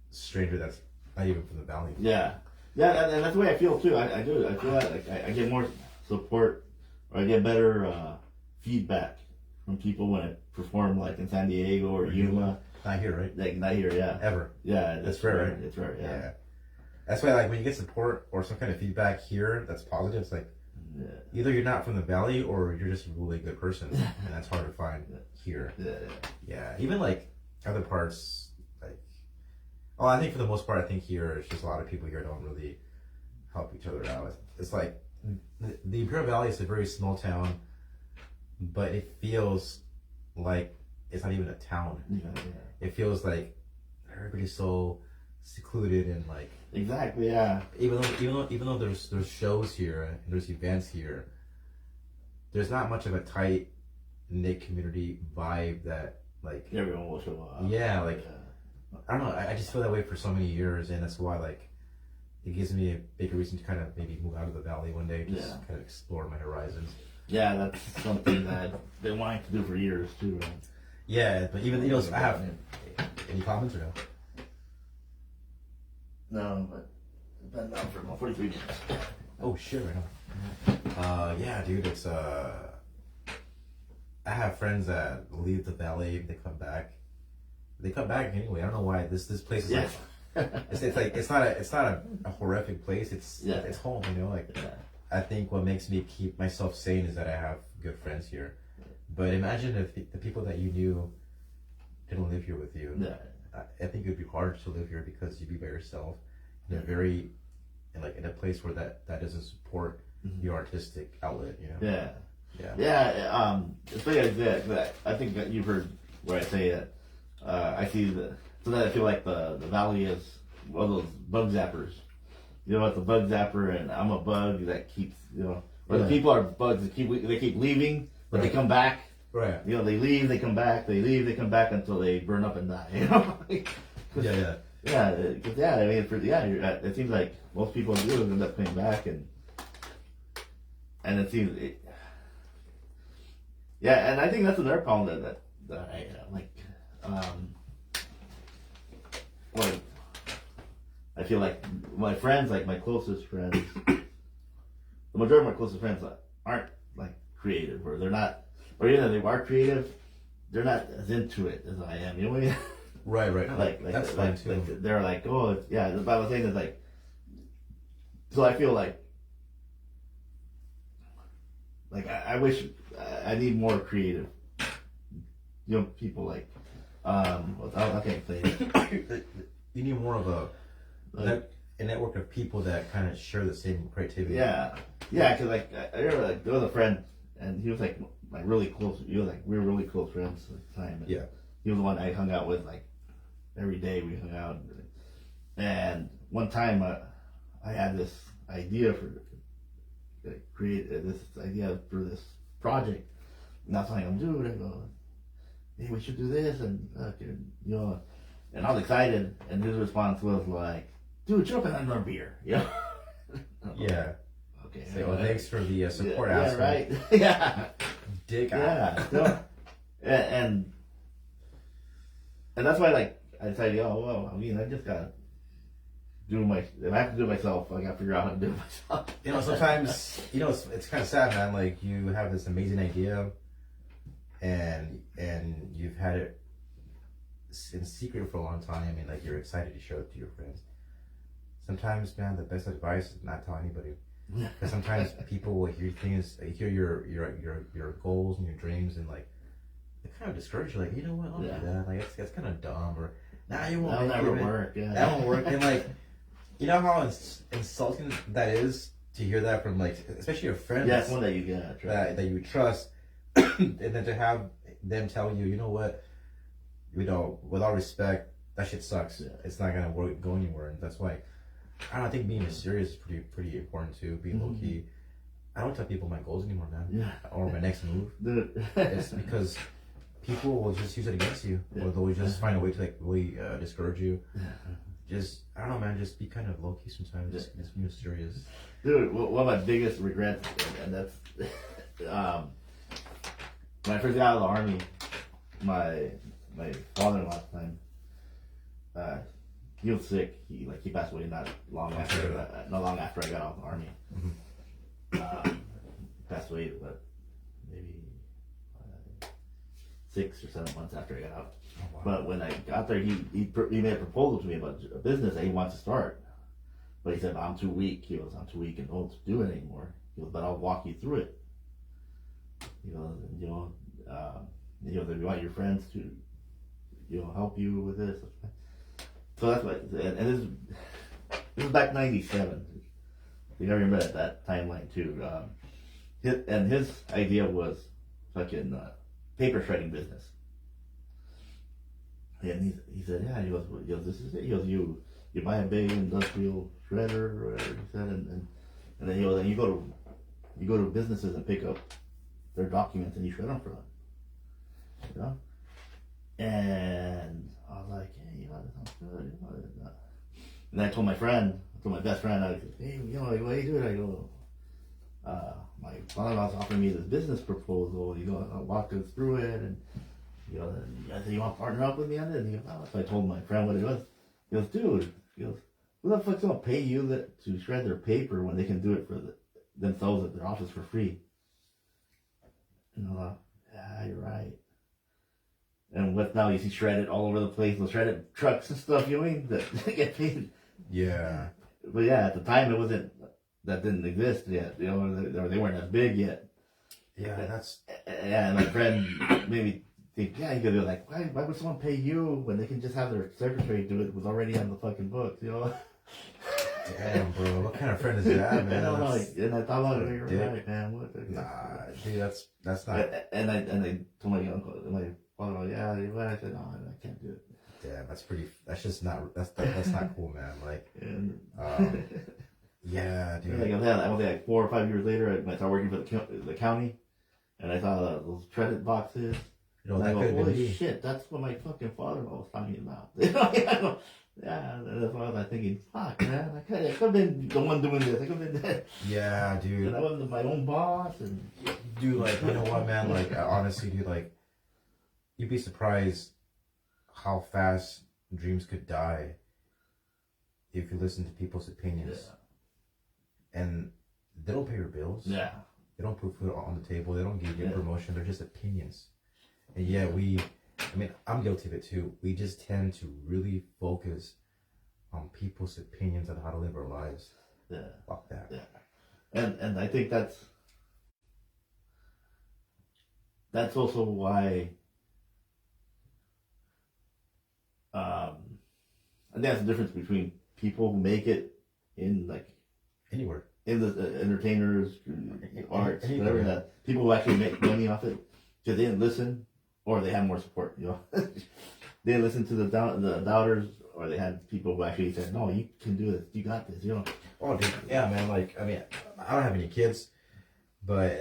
stranger that's not even from the valley. Yeah. Yeah, and that's the way I feel too. I do. I feel like I get more support, or I get better feedback from people when I perform, like in San Diego or Yuma. Not here, right? Like not here, yeah. Ever. Yeah, That's rare, right? It's rare, yeah. That's why, like, when you get support or some kind of feedback here that's positive, it's like either you're not from the valley or you're just a really good person, and that's hard to find here. Yeah. Even like other parts, like, oh, I think for the most part, I think here it's just a lot of people here don't really help each other out. It's like the Imperial Valley is a very small town, but it feels like it's not even a town. It feels like everybody's so secluded and like exactly, yeah. Even though there's shows here and there's events here, there's not much of a tight knit community vibe that like everyone will show up. Yeah, like I don't know. I just feel that way for so many years, and that's why like it gives me a bigger reason to kind of maybe move out of the valley one day, just kind of explore my horizons. Yeah, that's something that I've been wanting to do for years too. Right? Yeah, but even I have any comments or no? No, but it's been down for about 43 minutes. Oh shit, right on. Yeah, dude, it's I have friends that leave the valley, they come back. They come back anyway. I don't know why this place is like it's like it's not a horrific place. It's home, you know. Like I think what makes me keep myself sane is that I have good friends here. But imagine if the people that you knew didn't live here with you. Yeah. I think it would be hard to live here because you'd be by yourself in in a place where that doesn't support your artistic outlet, you know. It's funny I say that. I think that you've heard where I say that I see so that I feel like the valley is one of those bug zappers. You know, it's a bug zapper, and I'm a bug that keeps, you know, or the people are bugs that keep leaving, but they come back. Right. You know, they leave, they come back, they leave, they come back until they burn up and die. You know. I mean, it seems like most people do end up coming back, and it seems, and I think that's another problem that I like. Like, I feel like my friends, like my closest friends, the majority of my closest friends aren't like creative, or they're not, or even if they are creative, they're not as into it as I am. You know what I mean? Right. Like that's fine too. Like they're like, oh, but I was saying is like, so I feel like I wish I need more creative, you know, people like, I can't say it. You need more of a network of people that kind of share the same creativity. Yeah, because like I remember like there was a friend, and he was like really close. We were really close friends at the time. And he was the one I hung out with like every day. We hung out, and one time I had this idea for create this idea for this project, and that's what I'm doing. I go, hey, we should do this, and you know, and I was excited, and his response was like, dude, shut up and have another beer, you know? Yeah. Okay. So, well, thanks for the support aspect. Yeah, right. Dick. Yeah. And that's why, like, I decided, I mean, I just gotta if I have to do it myself, I gotta figure out how to do it myself. You know, sometimes, you know, it's kind of sad, man. Like, you have this amazing idea, and you've had it in secret for a long time, and like you're excited to show it to your friends. sometimes, man, the best advice is not tell anybody. Because sometimes people will hear things, they hear your goals and your dreams, and like they kind of discourage you. Like, you know what, I'll do that. Like that's kind of dumb, or nah, you won't. That'll never work. Yeah, that won't work. And like, you know how insulting that is to hear that from like, especially your friends. Yeah, it's one that you get that you trust, and then to have them tell you, you know what, with all respect, that shit sucks. Yeah. It's not gonna go anywhere, and that's why. I think being serious is pretty important too. Being low key. I don't tell people my goals anymore, man. Yeah. Or my next move. It's because people will just use it against you, or they'll just find a way to like really discourage you. Just I don't know, man. Just be kind of low key sometimes. Just be serious. Dude, one of my biggest regrets, and that's when I first got out of the army. My father-in-law at the time. He was sick. He passed away not long after I got out of the army. Passed away, but maybe 6 or 7 months after I got out. Oh, wow. But when I got there, he made a proposal to me about a business that he wants to start. But he said, I'm too weak. He goes, I'm too weak and old to do it anymore. He goes, but I'll walk you through it. He goes, if you want your friends to help you with this. So that's what, and this is back '97. You gotta remember that timeline too. His idea was fucking paper shredding business. And he said, yeah. He goes, this is it. He goes, you buy a big industrial shredder or whatever he said, and then then you go to businesses and pick up their documents and you shred them for them. You know? And I was like, hey, that sounds good. And I told my best friend, I said, hey, what are you doing? I go, my father-in-law's offering me this business proposal. I walked him through it, and I said, you want to partner up with me on it? And he goes, oh. So I told my friend what it was. He goes, dude, who the fuck's gonna pay you to shred their paper when they can do it for themselves at their office for free? And I thought, yeah, you're right. And what now? You see shredded all over the place, those shredded trucks and stuff, that get paid. Yeah. But yeah, at the time that didn't exist yet, they weren't as big yet. Yeah, and my friend made me think, he could be like, why would someone pay you when they can just have their secretary do it? It was already on the fucking books, Damn, bro, what kind of friend is that, man? And I thought about it, you're right, man. Nah, dude, that's not. And I told my uncle, my father, yeah, I said, no, I can't do it. Yeah, that's just not, that's not cool, man. Like, yeah, dude. Like I was like 4 or 5 years later, I started working for the county, and I saw those shredded boxes. And I go, holy shit, that's what my fucking father-in-law was talking about. Yeah, that's why I was thinking, fuck, man, I could have been the one doing this. I could have been that. Yeah, dude. And I wasn't my own boss. And dude, like, you know what, man? Like, honestly, dude, like, you'd be surprised how fast dreams could die if you listen to people's opinions. Yeah. And they don't pay your bills. Yeah. They don't put food on the table. They don't give you promotion. They're just opinions. And yeah, I'm guilty of it too. We just tend to really focus on people's opinions on how to live our lives. Yeah. Fuck that. Yeah. And I think that's also why I think that's the difference between people who make it in like anywhere. In the entertainers, arts, whatever, that people who actually make money off it because they didn't listen. Or they had more support, They listened to the doubters, or they had people who actually said, "No, you can do this. You got this." Oh, dude, yeah, man. Like, I don't have any kids, but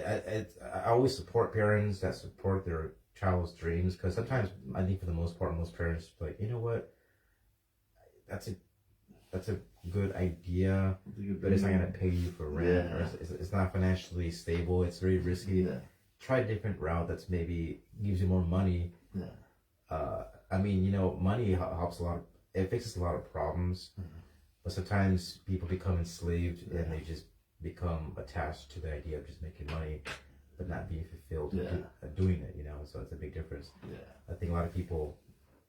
I always support parents that support their child's dreams. Because sometimes I think, for the most part, most parents like, you know what, that's a good idea, but it's not gonna pay you for rent, or it's not financially stable. It's very risky. Yeah. Try a different route that's maybe gives you more money. Yeah. Money helps a lot. It fixes a lot of problems, but sometimes people become enslaved and they just become attached to the idea of just making money, but not being fulfilled doing it. So it's a big difference. Yeah. I think a lot of people,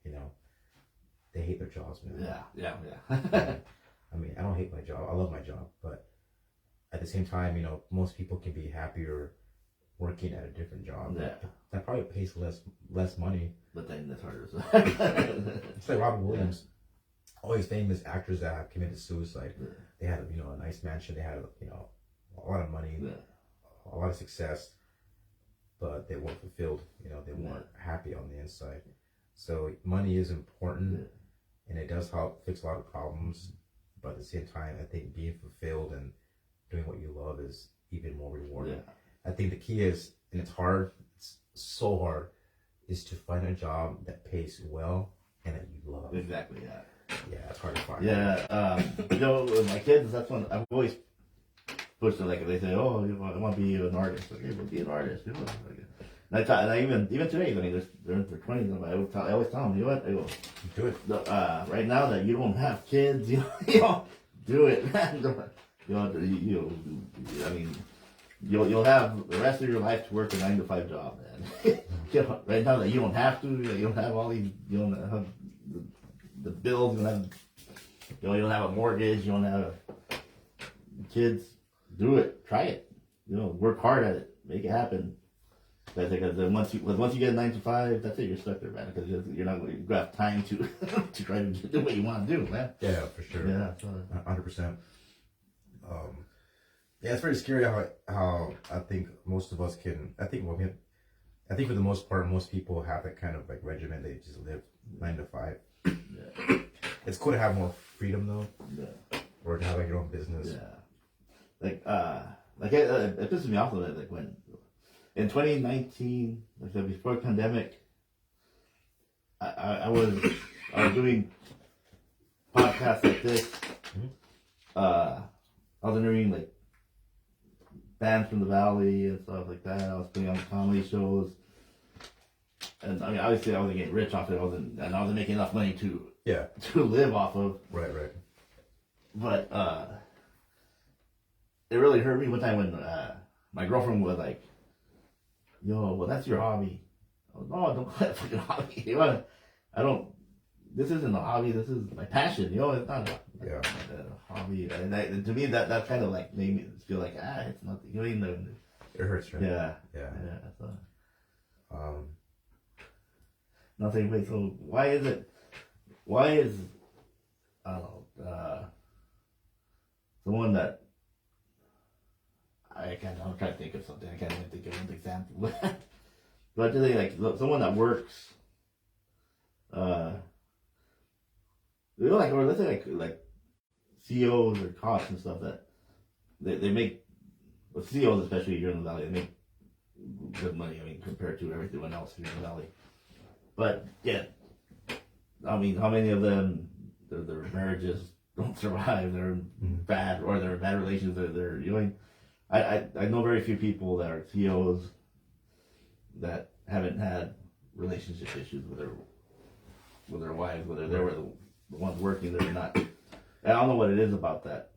they hate their jobs, man. Yeah. I mean, I don't hate my job. I love my job, but at the same time, most people can be happier working at a different job. Yeah. That probably pays less money. But then that's harder. So. It's like Robin Williams, all these famous actors that have committed suicide. Yeah. They had a nice mansion. They had a lot of money, a lot of success, but they weren't fulfilled. They weren't happy on the inside. So money is important, and it does help fix a lot of problems. But at the same time, I think being fulfilled and doing what you love is even more rewarding. I think the key is, and it's hard, it's so hard, is to find a job that pays well and that you love. Exactly, yeah. Yeah, it's hard to find. Yeah, with my kids, that's one I've always pushed it. Like if they say, "Oh, I want to be an artist," okay, well, be an artist. And I even today, I mean, they're in their 20s. I always tell them, you know what? I go, do it. Right now that you don't have kids, do it. I mean, you'll have the rest of your life to work a 9-to-5 job, man. Right now that you don't have to, you don't have all these, you don't have the bills, you don't have a mortgage, you don't have kids. Do it, try it. Work hard at it, make it happen. Because once you get a 9-to-5, that's it. You're stuck there, man. Because you're not going to have time to to try to do what you want to do, man. Yeah, for sure. Yeah, 100%. Yeah, it's very scary how I think most of us can. I think for the most part, most people have that kind of like regimen. They just live 9-to-5. Yeah. It's cool to have more freedom though. Yeah. Or to have like your own business. Yeah. It pisses me off a little bit. Like when in 2019, like before the pandemic, I was doing podcasts like this. Mm-hmm. I was interviewing like bands from the valley and stuff like that. I was putting on comedy shows, and I mean, obviously, I wasn't getting rich off it. I wasn't making enough money to live off of. Right. But it really hurt me one time when my girlfriend was like, "Yo, well, that's your hobby." I was, "No, don't call it a fucking hobby. I don't. This isn't a hobby. This is my passion. It's not a hobby." And to me, that kind of like made me feel like it's nothing. It hurts, right? Yeah. So, nothing. Wait. So why is I don't know someone that I'm trying to think of something. I can't even think of an example. But I think like someone that works. Or let's say like CEOs or cops and stuff that they make, CEOs especially here in the valley, they make good money. I mean, compared to everyone else here in the valley. But yeah, I mean, how many of them their marriages don't survive? They're bad, or they're bad relations. They're doing. I know very few people that are CEOs that haven't had relationship issues with their wives, whether they were the ones working, they're not. I don't know what it is about that.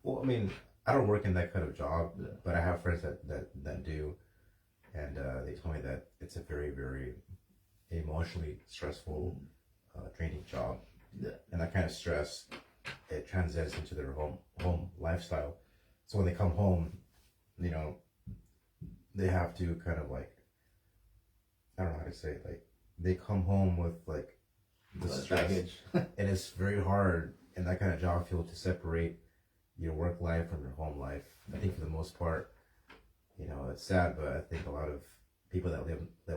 Well, I mean, I don't work in that kind of job, but I have friends that do, and they told me that it's a very, very emotionally stressful, draining job. Yeah. And that kind of stress, it transcends into their home lifestyle. So when they come home, they have to kind of like, I don't know how to say it, like they come home with like the stress, and it's very hard in that kind of job field to separate your work life from your home life. I think for the most part, it's sad, but I think a lot of people that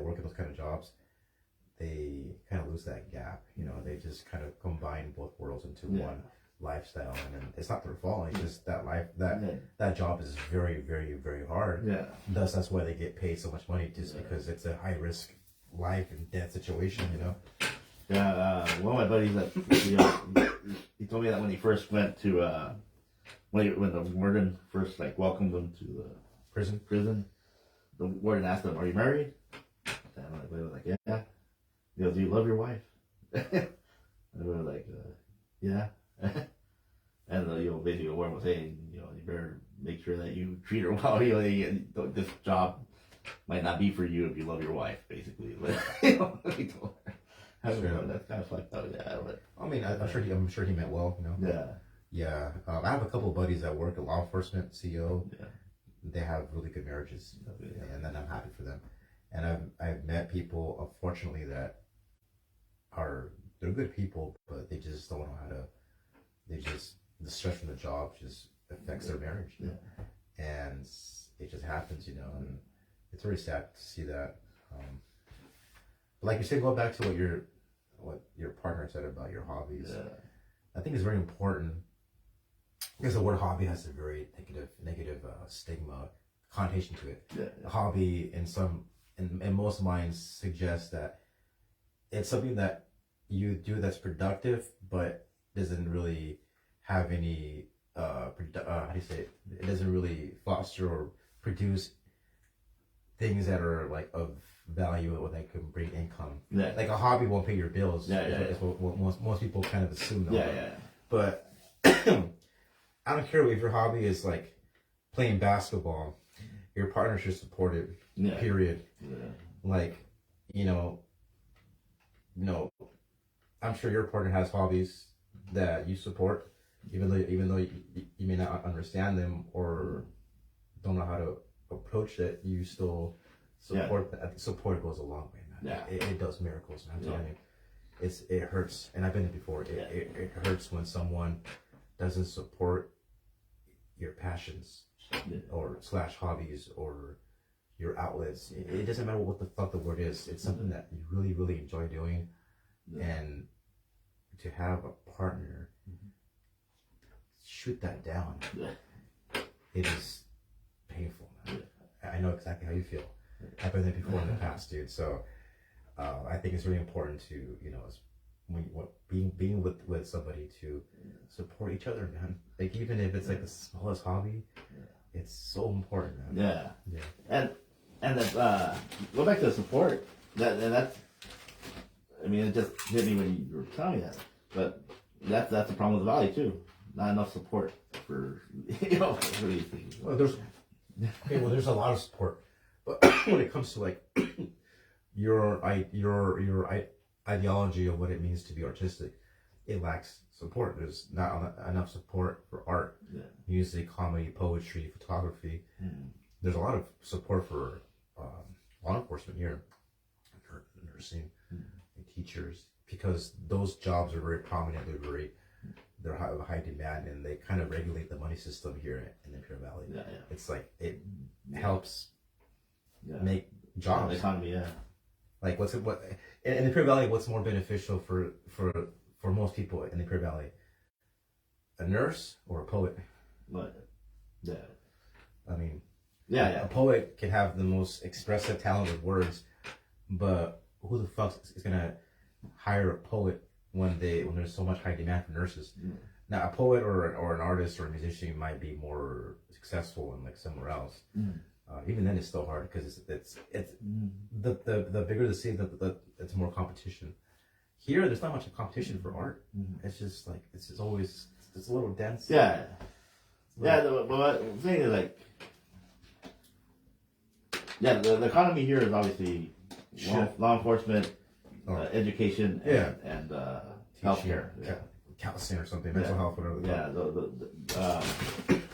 work in those kind of jobs, they kind of lose that gap. They just kind of combine both worlds into one lifestyle, and it's not their fault. It's just that life, that job is very, very, very hard. Yeah. Thus, that's why they get paid so much money, just because it's a high risk life and death situation. Yeah. One of my buddies that he told me that when he first went to when the warden first welcomed him to the prison, the warden asked him, "Are you married?" And my buddy was like, "Yeah." He goes, "Do you love your wife?" And we were like, "Yeah." And basically the warden was saying, you better make sure that you treat her well. This job might not be for you if you love your wife, basically. He told her. That's kind of fucked up. Yeah, but I mean, I'm sure he meant well. You know. yeah. Yeah. I have a couple of buddies that work at law enforcement, CEO. Yeah. They have really good marriages, Yeah. and then I'm happy for them. And I've met people, unfortunately, that they're good people, but they just don't know how to. The stress from the job just affects their marriage, you know? And it just happens, you know. And it's very sad to see that. But like you said, going back to what your partner said about your hobbies, I think it's very important because the word hobby has a very negative stigma connotation to it. A hobby in most minds suggests that it's something that you do that's productive, but doesn't really have any how do you say it? It doesn't really foster or produce things that are like of value or that can bring income. Yeah. Like a hobby won't pay your bills. Is what most people kind of assume. But I don't care if your hobby is like playing basketball. Your partner should support it. Period. Yeah. Like, you know, I'm sure your partner has hobbies that you support, even though you may not understand them or don't know how to approach it. You still support. I think support goes a long way, man. It does miracles, man. I'm telling you, it hurts, and I've been there before. It hurts when someone doesn't support your passions or / hobbies or your outlets. It doesn't matter what the fuck the word is. It's something that you really, really enjoy doing, and to have a partner shoot that down, it is painful, man. I know exactly how you feel. I've been there before in the past, dude. So I think it's really important to, you know, being with somebody to support each other, man. Like even if it's like the smallest hobby, it's so important, man. And that go back to the support. That's I mean, it just hit me when you were telling me that. But that's the problem with the Valley too. Not enough support for for these things. Well, there's a lot of support, but when it comes to like your ideology of what it means to be artistic, it lacks support. There's not enough support for art, music, comedy, poetry, photography. There's a lot of support for law enforcement here, nursing, and teachers, because those jobs are very prominent. They're of high demand, and they kind of regulate the money system here in the Imperial Valley. It's like it helps make jobs. The economy, Like what in the Imperial Valley? What's more beneficial for most people in the Imperial Valley? A nurse or a poet? I mean, a poet can have the most expressive, talented words, but who the fuck is gonna hire a poet when there's so much high demand for nurses? Now, a poet or an artist or a musician might be more successful in like somewhere else. Even then, it's still hard because it's the bigger the city, it's more competition. Here, there's not much competition for art. It's just like it's a little dense. But the thing is like, the economy here is obviously law enforcement, education, and healthcare. Counseling or something, mental health, whatever.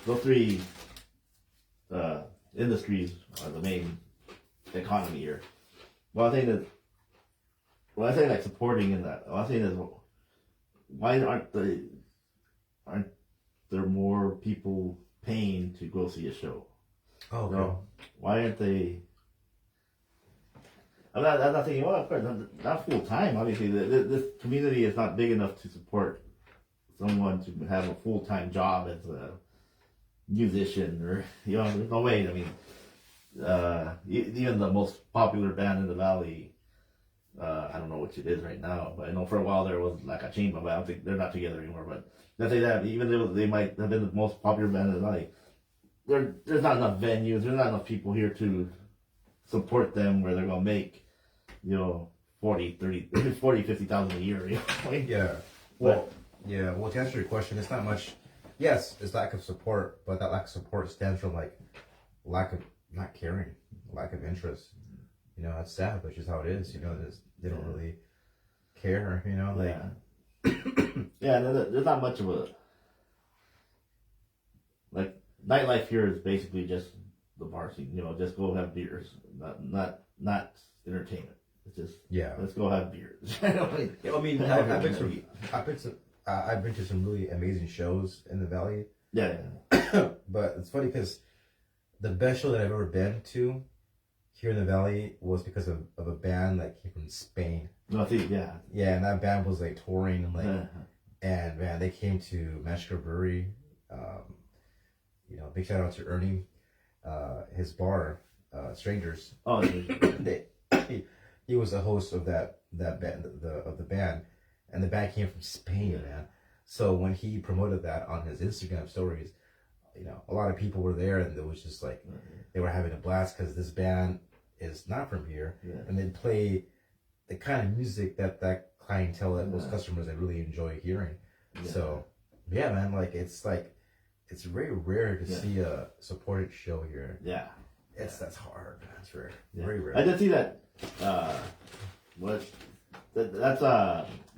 Those three industries are the main economy here. Well, I think that when I say like supporting in that, what I'm saying is, why aren't there more people paying to go see a show? Oh, okay. So why aren't they? I'm not thinking, well, of course, not full time. Obviously, this community is not big enough to support someone to have a full time job as a musician, or there's no way. I mean, even the most popular band in the Valley, I don't know which it is right now, but I know for a while there was like a chain, but I don't think they're not together anymore. But let's say that even though they might have been the most popular band in the Valley, there's not enough venues, there's not enough people here to support them where they're gonna make 40, 50,000 a year. Well, to answer your question, it's not much. Yes, it's lack of support, but that lack of support stems from like lack of not caring, lack of interest. That's sad, but it's just how it is. They don't really care, you know, like. Yeah, there's not much of a like nightlife here is basically just the bar scene. You know, just go have beers, not entertainment. It's just let's go have beers. I mean, I've been to some really amazing shows in the Valley. Yeah. But it's funny because the best show that I've ever been to here in the Valley was because of a band that came from Spain. No, see, yeah. Yeah, and that band was like touring and like, and man, they came to Mexico Brewery. You know, big shout out to Ernie, his bar, Strangers. Oh, he was the host of that band, the band, and the band came from Spain, man. So when he promoted that on his Instagram stories, you know, a lot of people were there, and it was just like they were having a blast because this band is not from here, and they play the kind of music that clientele, those customers, they really enjoy hearing. So yeah, man, like it's very rare to see a supported show here. Yeah, that's hard. That's rare. Very rare. I did see that. That's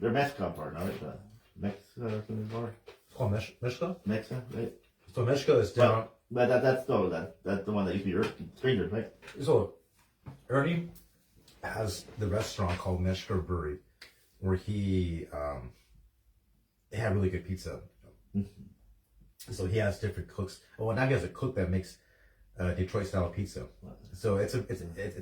their Mexico part, right? The Mexico bar. It's called Mexico. Mexico, right? So Mexico is down. But that's the one that used to be Strangers, right? So Ernie has the restaurant called Mexico Brewery, where they have really good pizza. So he has different cooks. Well, now he has a cook that makes Detroit style pizza. So it's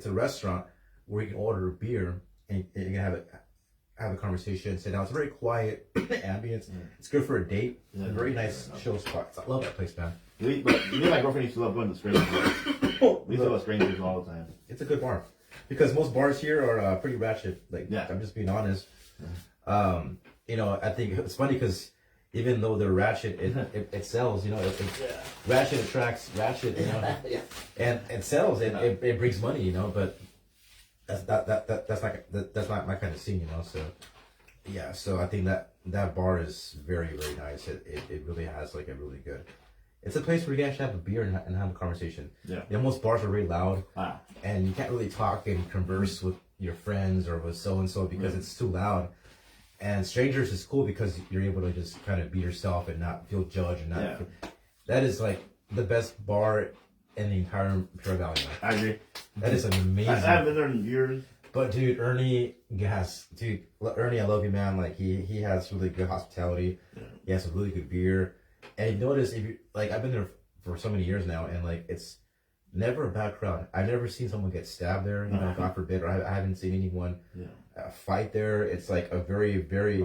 a restaurant where you can order beer and you can have a conversation, sit down. It's a very quiet ambience. It's good for a date. It's a very nice show spot. I love that place, man. Me and my girlfriend used to love going to Strangers. We used to go to Strangers all the time. It's a good bar. Because most bars here are pretty ratchet. Like, I'm just being honest. You know, I think it's funny because even though they're ratchet, it sells. You know, ratchet attracts ratchet. You know, and it sells. It brings money. You know, but that's not my kind of scene. You know, so yeah. So I think that bar is very, very nice. It really has like a really good. It's a place where you can actually have a beer and have a conversation. Yeah. You know, most bars are very loud, and you can't really talk and converse with your friends or with so and so because it's too loud. And Strangers is cool because you're able to just kind of be yourself and not feel judged and not. That is like the best bar in the entire Imperial Valley. I agree. That is amazing. I haven't been there in years. But dude, Ernie, I love you, man. Like he has really good hospitality. He has some really good beer. And you notice if you like, I've been there for so many years now, and like it's never a bad crowd. I've never seen someone get stabbed there, you know, God forbid, or I haven't seen anyone fight there. It's like a very, very,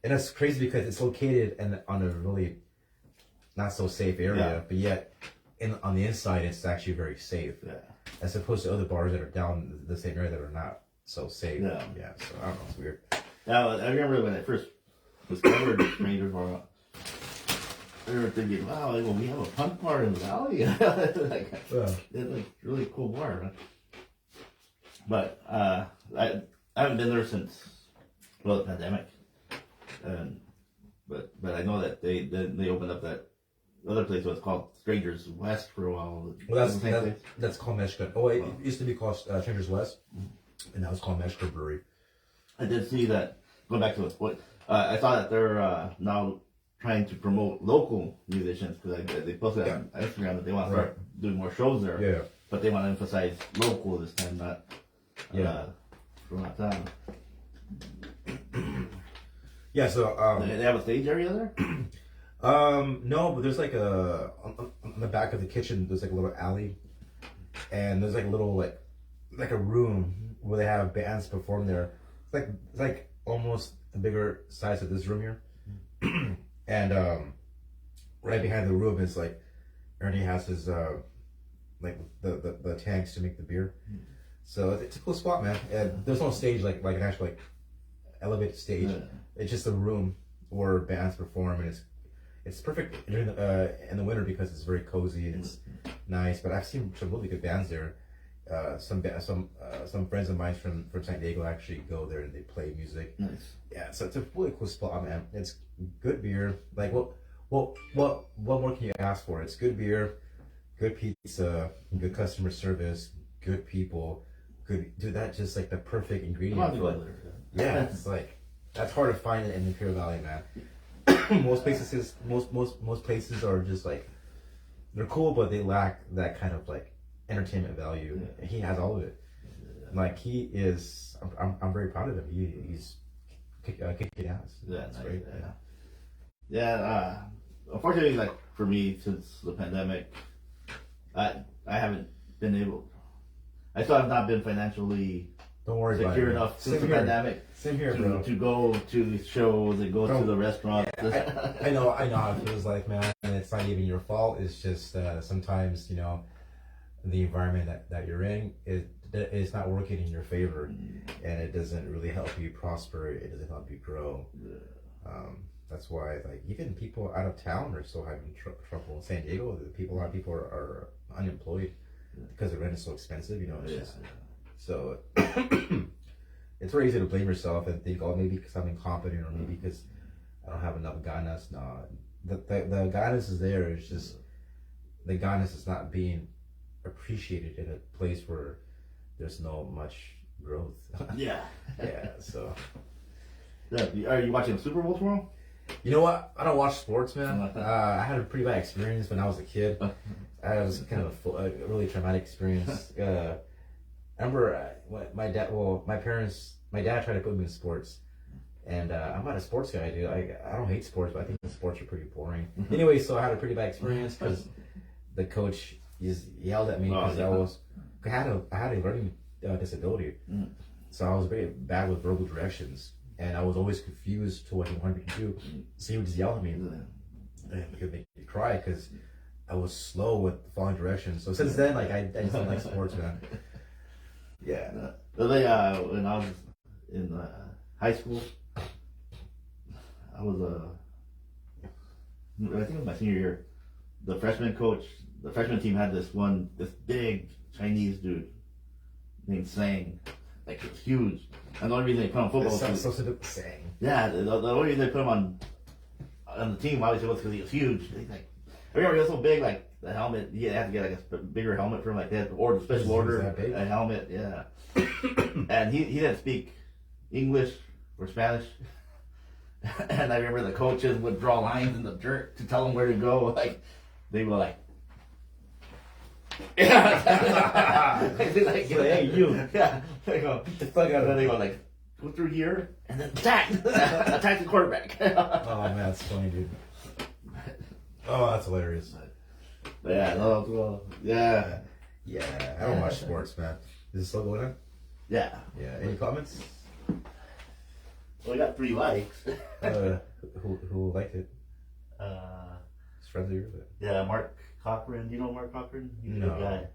and it's crazy because it's located on a really not so safe area, but yet on the inside it's actually very safe, as opposed to other bars that are down the same area that are not so safe. So I don't know, it's weird. Yeah, I remember when I first discovered Strangers Bar. We were thinking, wow, like, well, we have a punk bar in the valley. It's like really cool bar. Right? But I haven't been there since the pandemic. But I know that they opened up that other place was called Strangers West for a while. Well, that's called Mexico. Oh, it used to be called Strangers West, and now it's called Mexico Brewery. I did see that. Going back to what I saw that they're now trying to promote local musicians because they posted on Instagram that they want to start doing more shows there. Yeah. But they want to emphasize local this time, not from out town. Yeah. So they have a stage area there. No, but there's like on the back of the kitchen. There's like a little alley, and there's like a little like a room where they have bands perform there. It's like almost a bigger size of this room here. And right behind the room is like Ernie has his like the tanks to make the beer. So it's a cool spot, man. And there's no stage like an actual like elevated stage. It's just a room where bands perform, and it's perfect during in the winter because it's very cozy and it's nice. But I've seen some really good bands there. Some friends of mine from San Diego actually go there and they play music. Nice. Yeah, so it's a really cool spot, man. It's good beer. Like what more can you ask for? It's good beer, good pizza, good customer service, good people, good. Dude, that's just like the perfect ingredient. Yeah, it's like That's hard to find in Imperial Valley, man. Most places are just like they're cool, but they lack that kind of like entertainment value. And he has all of it. Like he is, I'm very proud of him. He's kicking ass. Yeah, That's nice, great. Yeah. Unfortunately, like for me, since the pandemic, I haven't been able. I still have not been financially Don't worry about secure it. enough since the here. pandemic Same here, bro. to go to shows and go to the restaurants. I know how it feels like, man. And it's not even your fault. It's just sometimes, you know, the environment that you're in, it's not working in your favor, and it doesn't really help you prosper. It doesn't help you grow. That's why, like, even people out of town are still having trouble. In San Diego, a lot of people are unemployed because the rent is so expensive. You know, it's just so. It's very easy to blame yourself and think, oh, maybe because I'm incompetent, or maybe because I don't have enough guidance. No, the guidance is there. It's just the guidance is not being appreciated in a place where there's no much growth. Yeah. So. Yeah. Are you watching the Super Bowl tomorrow? You know what? I don't watch sports, man. I had a pretty bad experience when I was a kid. It was kind of a really traumatic experience. I remember my dad tried to put me in sports. And I'm not a sports guy, dude. I don't hate sports, but I think the sports are pretty boring. Anyway, so I had a pretty bad experience because the coach yelled at me because I had a learning disability. So I was very bad with verbal directions. And I was always confused to what he wanted me to do. So he would just yell at me. And he would make me cry because I was slow with following directions. So since then, like, I just don't like sports, man. Yeah. When I was in high school, I think it was my senior year. The freshman team had this big Chinese dude named Sang. Like, it was huge. And the only reason they put him on football was Sang. Yeah, the only reason they put him on the team obviously was because he was huge. I remember he was so big, like the helmet. You had to get like a bigger helmet for him, like that, or the special order a helmet. Yeah, and he didn't speak English or Spanish. And I remember the coaches would draw lines in the dirt to tell him where to go. Like they were like. Yeah, like, hey you. Yeah, they go. Get the fuck out of there. They go like, go through here and then attack the quarterback. Oh man, that's funny, dude. Oh, that's hilarious. Yeah, no, yeah. Yeah, I don't watch sports, man. Is it still going on? Yeah. Yeah. Any comments? Well, we got 3 likes. Who liked it? His friends of yours? Yeah, Mark Cochran. Do you know Mark Cochran? He's a good guy.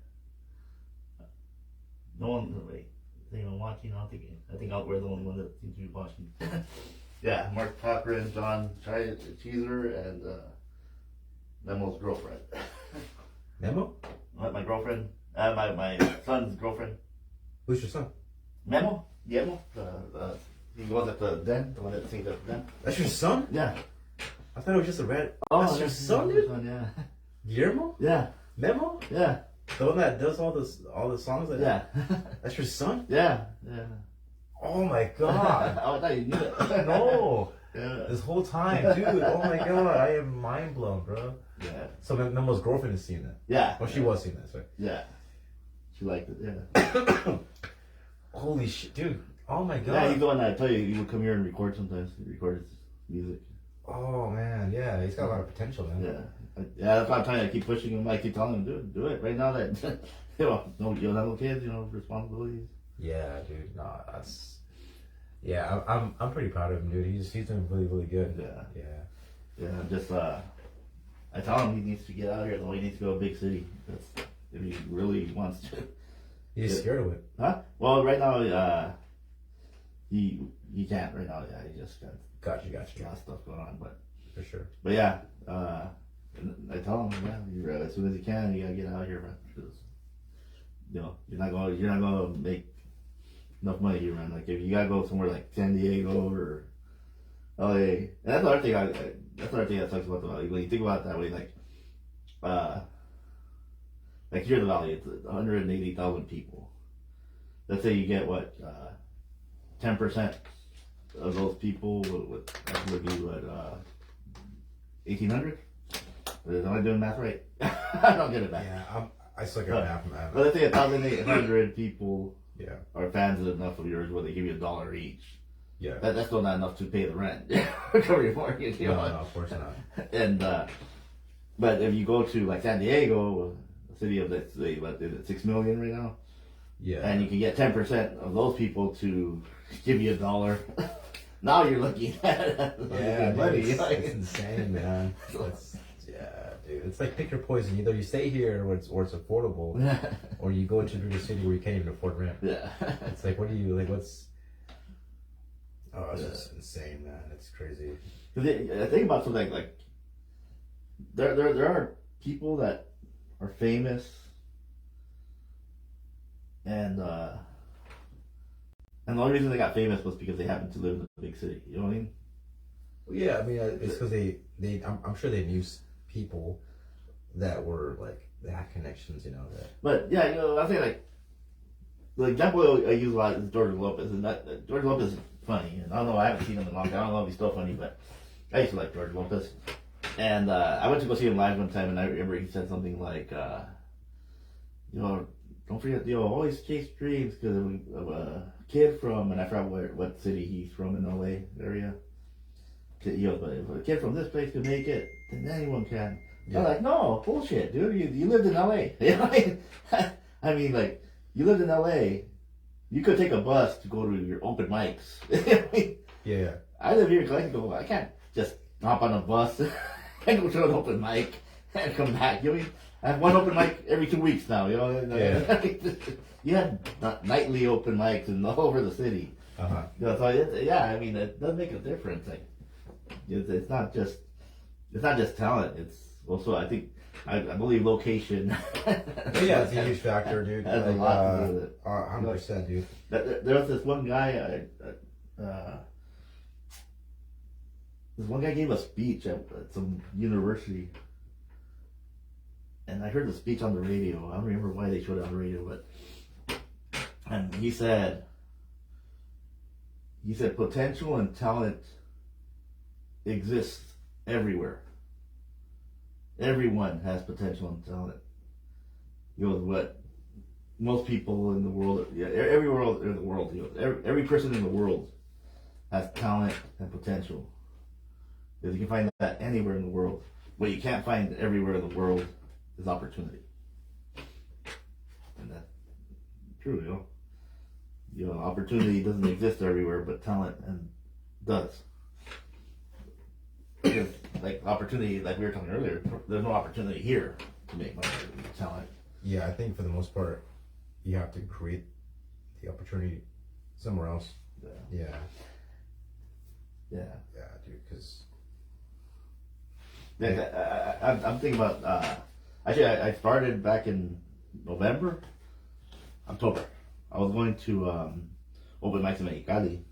No one, wait. Is anyone watching? I think we're the only one that seems to be watching. Yeah, Mark Cochran, John Cheeser, and Memo's girlfriend. Memo? My girlfriend. My son's girlfriend. Who's your son? Memo? Guillermo? He goes at the den, the one that sings at the den. That's your son? Yeah. I thought it was just a red. Oh, that's your son, dude? Yeah. Guillermo? Yeah. Memo? Yeah. The one that does all the songs? Yeah. That's your son? Yeah. Oh my god. Oh, I thought you knew it. No. Yeah. This whole time, dude. Oh my god. I am mind blown, bro. Yeah. So Memo's girlfriend has seen that. Yeah. Well, she was seeing that, sorry. Yeah. She liked it, yeah. Holy shit, dude. Oh my god. Yeah, he's the one that I tell you, he would come here and record sometimes. He records music. Oh man, yeah, he's got a lot of potential, man. Yeah. Yeah, that's why I'm telling you, I keep pushing him, I keep telling him, do it. Right now that, you don't have no kids, responsibilities. Yeah, dude, no, yeah, I'm pretty proud of him, dude. He's doing really, really good. Yeah, just, I tell him he needs to get out here, though. He needs to go to a big city. If he really wants to. He's scared of it. Huh? Well, right now, he can't right now. Yeah, he just got Gotcha. a lot of stuff going on, but for sure. But yeah, I tell him, as soon as you can, you gotta get out here, man. Because you're not gonna make enough money here, man. Like if you gotta go somewhere like San Diego or LA, and that's the other thing. That's the other thing that sucks about the valley. When you think about it that way, like here in the valley, it's 180,000 people. Let's say you get 10% of those people that would be what 1,800. Am I doing math right? I don't get it back. Yeah, I suck at math, man. But let's say 1,800 people Yeah. are fans enough of yours where they give you $1 each. Yeah. That's still not enough to pay the rent, cover your mortgage. You No, know? no, of course not. And but if you go to like San Diego, a city of let's say what is it 6 million right now, Yeah. and you can get 10% of those people to give you $1. Now you're looking at Yeah, money. dude, it's insane, man. Yeah, dude. It's like pick your poison. Either you stay here where it's affordable, or you go into a bigger city where you can't even afford rent. Yeah. It's like, what do you like? What's? Oh, it's just insane, man. It's crazy. Because I think about something like there are people that are famous and the only reason they got famous was because they happened to live in a big city. You know what I mean? Well, yeah, I mean, it's because I'm sure they knew people that were like they had connections, you know. But yeah, you know, I think like the example I use a lot is George Lopez, and George Lopez is funny. And I don't know, I haven't seen him in a long time. I don't know if he's still funny, but I used to like George Lopez. And I went to go see him live one time, and I remember he said something like, you know, don't forget, you know, always chase dreams because of a kid from, and I forgot what city he's from in LA area. You know, but if a kid from this place can make it, then anyone can. Yeah. I'm like, no, bullshit, dude. You lived in LA. You know what I mean? I mean, like, you lived in LA. You could take a bus to go to your open mics. Yeah. I live here in Cleveland. I can't just hop on a bus and go to an open mic and come back. You know what I mean? I have one open mic every 2 weeks now. You know. Yeah. You had nightly open mics and all over the city. Uh-huh. You know, so yeah, I mean, it does make a difference. Like, it's not just talent. It's also, I think, I believe location. Yeah, it's a huge factor, dude. Has a lot to do with it. 100%, dude. There was this one guy. This one guy gave a speech at some university, and I heard the speech on the radio. I don't remember why they showed it on the radio, and he said potential and talent exists everywhere. Everyone has potential and talent. You know what? Most people in the world, every world in the world, you know, every person in the world has talent and potential. Because you can find that anywhere in the world. What you can't find everywhere in the world is opportunity. And that's true, you know. You know, opportunity doesn't exist everywhere, but talent does. Because, like, opportunity, like we were talking earlier, there's no opportunity here to make money with talent. Yeah, I think for the most part, you have to create the opportunity somewhere else. Yeah. Yeah, dude, because... Yeah, I'm thinking about, actually, I started back in October. I was going to open mics in Mexicali.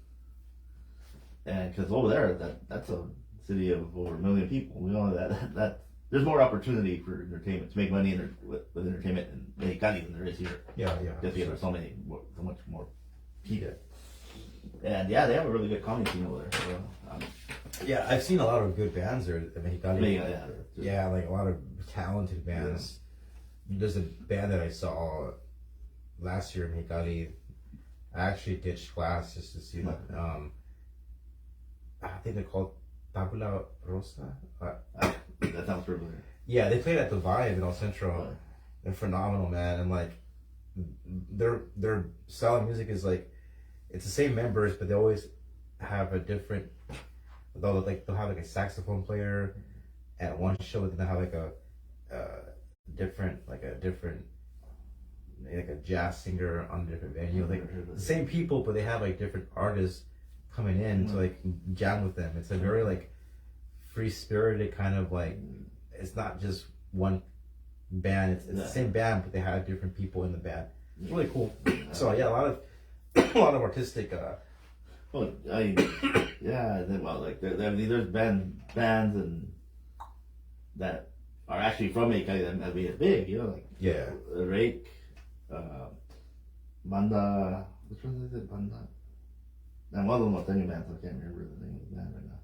And because over there, that's a city of over 1 million people. We know that there's more opportunity for entertainment, to make money with entertainment in Mexicali than there is here. Yeah. Just because there's so much more people. And yeah, they have a really good comedy scene over there. So, yeah, I've seen a lot of good bands there at Mexicali. Yeah, like a lot of talented bands. Yeah. There's a band that I saw last year in Mexicali. I actually ditched class just to see them. I think they're called Tabula Rosa. That sounds familiar. Yeah, they played at the Vibe in El Centro. They're phenomenal, man. And like, their style of music is like, it's the same members, but they always have a different. They'll have like a saxophone player at one show, but then they'll have like a jazz singer on a different venue. Like the same people, but they have like different artists coming in to like jam with them. It's a very like free spirited kind of like. It's not just one band. It's the same band, but they have different people in the band. It's really cool. So yeah, a lot of artistic. Well, there's bands and that are actually from Mexicali that made it big, you know, like Rake, Banda. Which one is it? Banda. And one of them was singing band, so I can't remember the name of the band right now.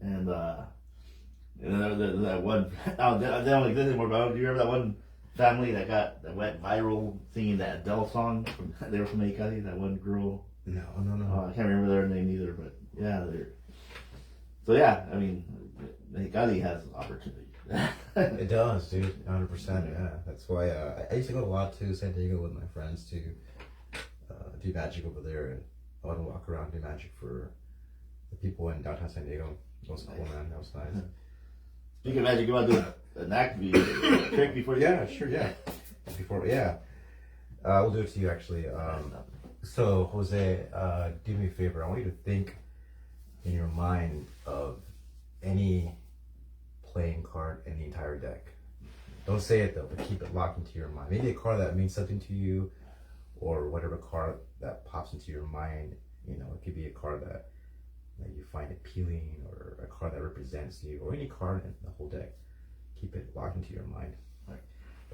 And that one, they don't exist anymore, but do you remember that one family that went viral singing that Adele song? They were from Mexicali, that one girl. No. I can't remember their name either, but yeah, they're. So yeah, I mean, Mexicali has opportunity. It does, dude. 100%. Yeah, that's why I used to go a lot to San Diego with my friends to do magic over there, and I want to walk around and do magic for the people in downtown San Diego. That was cool, man. That was nice. Speaking of magic, you want to do an act trick before you? Yeah, sure, yeah. We'll do it to you actually. So Jose, do me a favor. I want you to think in your mind of any playing card in the entire deck. Don't say it though, but keep it locked into your mind. Maybe a card that means something to you, or whatever card that pops into your mind. You know, it could be a card that you find appealing, or a card that represents you, or any card in the whole deck. Keep it locked into your mind. Right.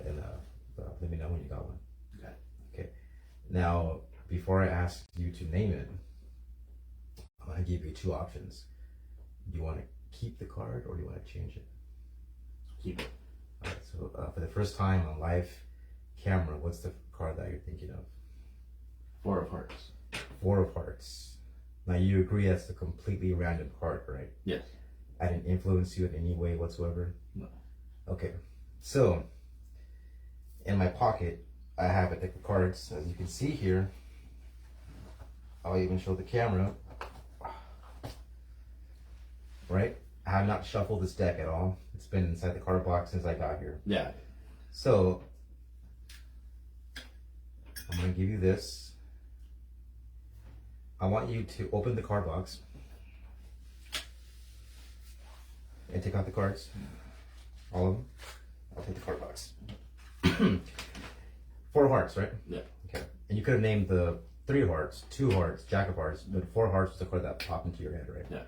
And let me know when you got one. Okay. Okay. Now, before I ask you to name it, I'm going to give you two options. Do you want to keep the card, or do you want to change it? Keep it. All right, so for the first time on live camera, what's the card that you're thinking of? Four of Hearts. Four of Hearts. Now, you agree that's a completely random card, right? Yes. I didn't influence you in any way whatsoever? No. Okay. So, in my pocket, I have a deck of cards. As you can see here, I'll even show the camera. Right? I have not shuffled this deck at all. It's been inside the card box since I got here. Yeah. So, I'm going to give you this. I want you to open the card box and take out the cards. All of them. I'll take the card box. Four of Hearts, right? Yeah. Okay. And you could have named the Three of Hearts, Two of Hearts, Jack of Hearts, but Four of Hearts was the card that popped into your head, right? Yeah.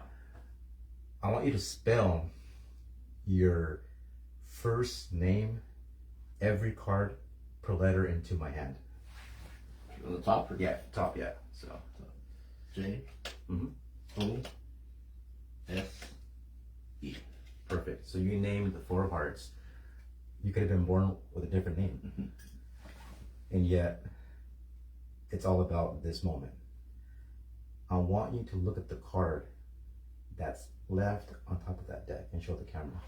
I want you to spell your first name, every card per letter into my hand. On the top? Or? Yeah, top, yeah. So. J. Mm-hmm. O. S. E. Perfect. So you named the Four of Hearts. You could have been born with a different name. Mm-hmm. And yet, it's all about this moment. I want you to look at the card that's left on top of that deck and show the camera.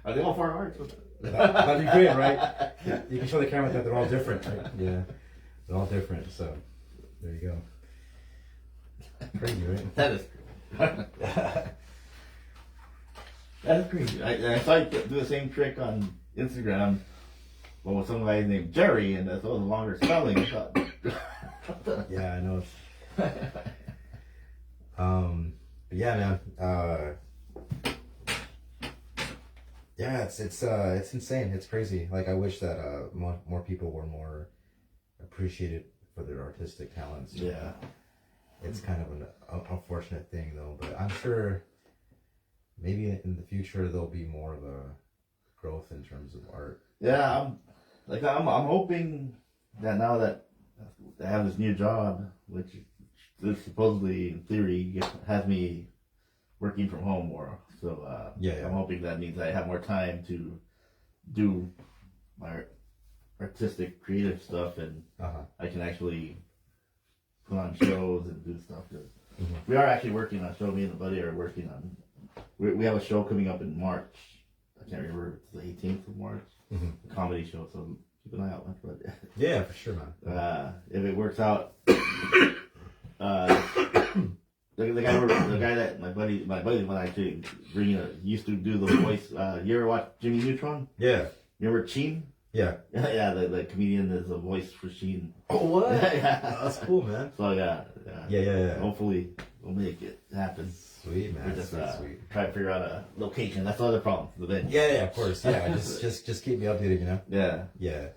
Are they all Four of Hearts? That'd be great, right? You can show the camera that they're all different, right? Yeah, they're all different. So there you go. Crazy, right? That is that's crazy. I saw you do the same trick on Instagram. Well, with some guy named Jerry, and that's all the longer spelling. I thought, yeah, I know. But yeah, man. Yeah, it's insane. It's crazy. Like, I wish that more people were more appreciated for their artistic talents. yeah. It's kind of an unfortunate thing, though. But I'm sure maybe in the future there'll be more of a growth in terms of art. Yeah, I'm hoping that now that I have this new job, which is supposedly in theory has me working from home more. So yeah. I'm hoping that means I have more time to do my artistic, creative stuff, and I can actually put on shows and do stuff. Cause we are actually working on a show. Me and the buddy are working on. We have a show coming up in March. I can't remember. It's the 18th of March. A comedy show. So keep an eye out for it. Yeah, for sure, man. If it works out, the guy that my buddy when I actually used to do the voice. You ever watch Jimmy Neutron? Yeah. You remember Sheen? Yeah. Yeah, the comedian is the voice for Sheen. Oh, what? Yeah. That's cool, man. So Yeah. Hopefully we'll make it happen. Sweet, man. We just sweet. try to figure out a location. That's the other problem. The venue. Yeah, of course. Yeah, just keep me updated, you know. Yeah. Yeah.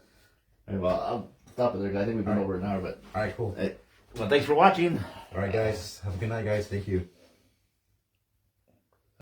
All right, well, I'll stop it there, guys. I think we've been over an hour, but all right, cool. Hey, well, thanks for watching. All right, guys. Have a good night, guys. Thank you.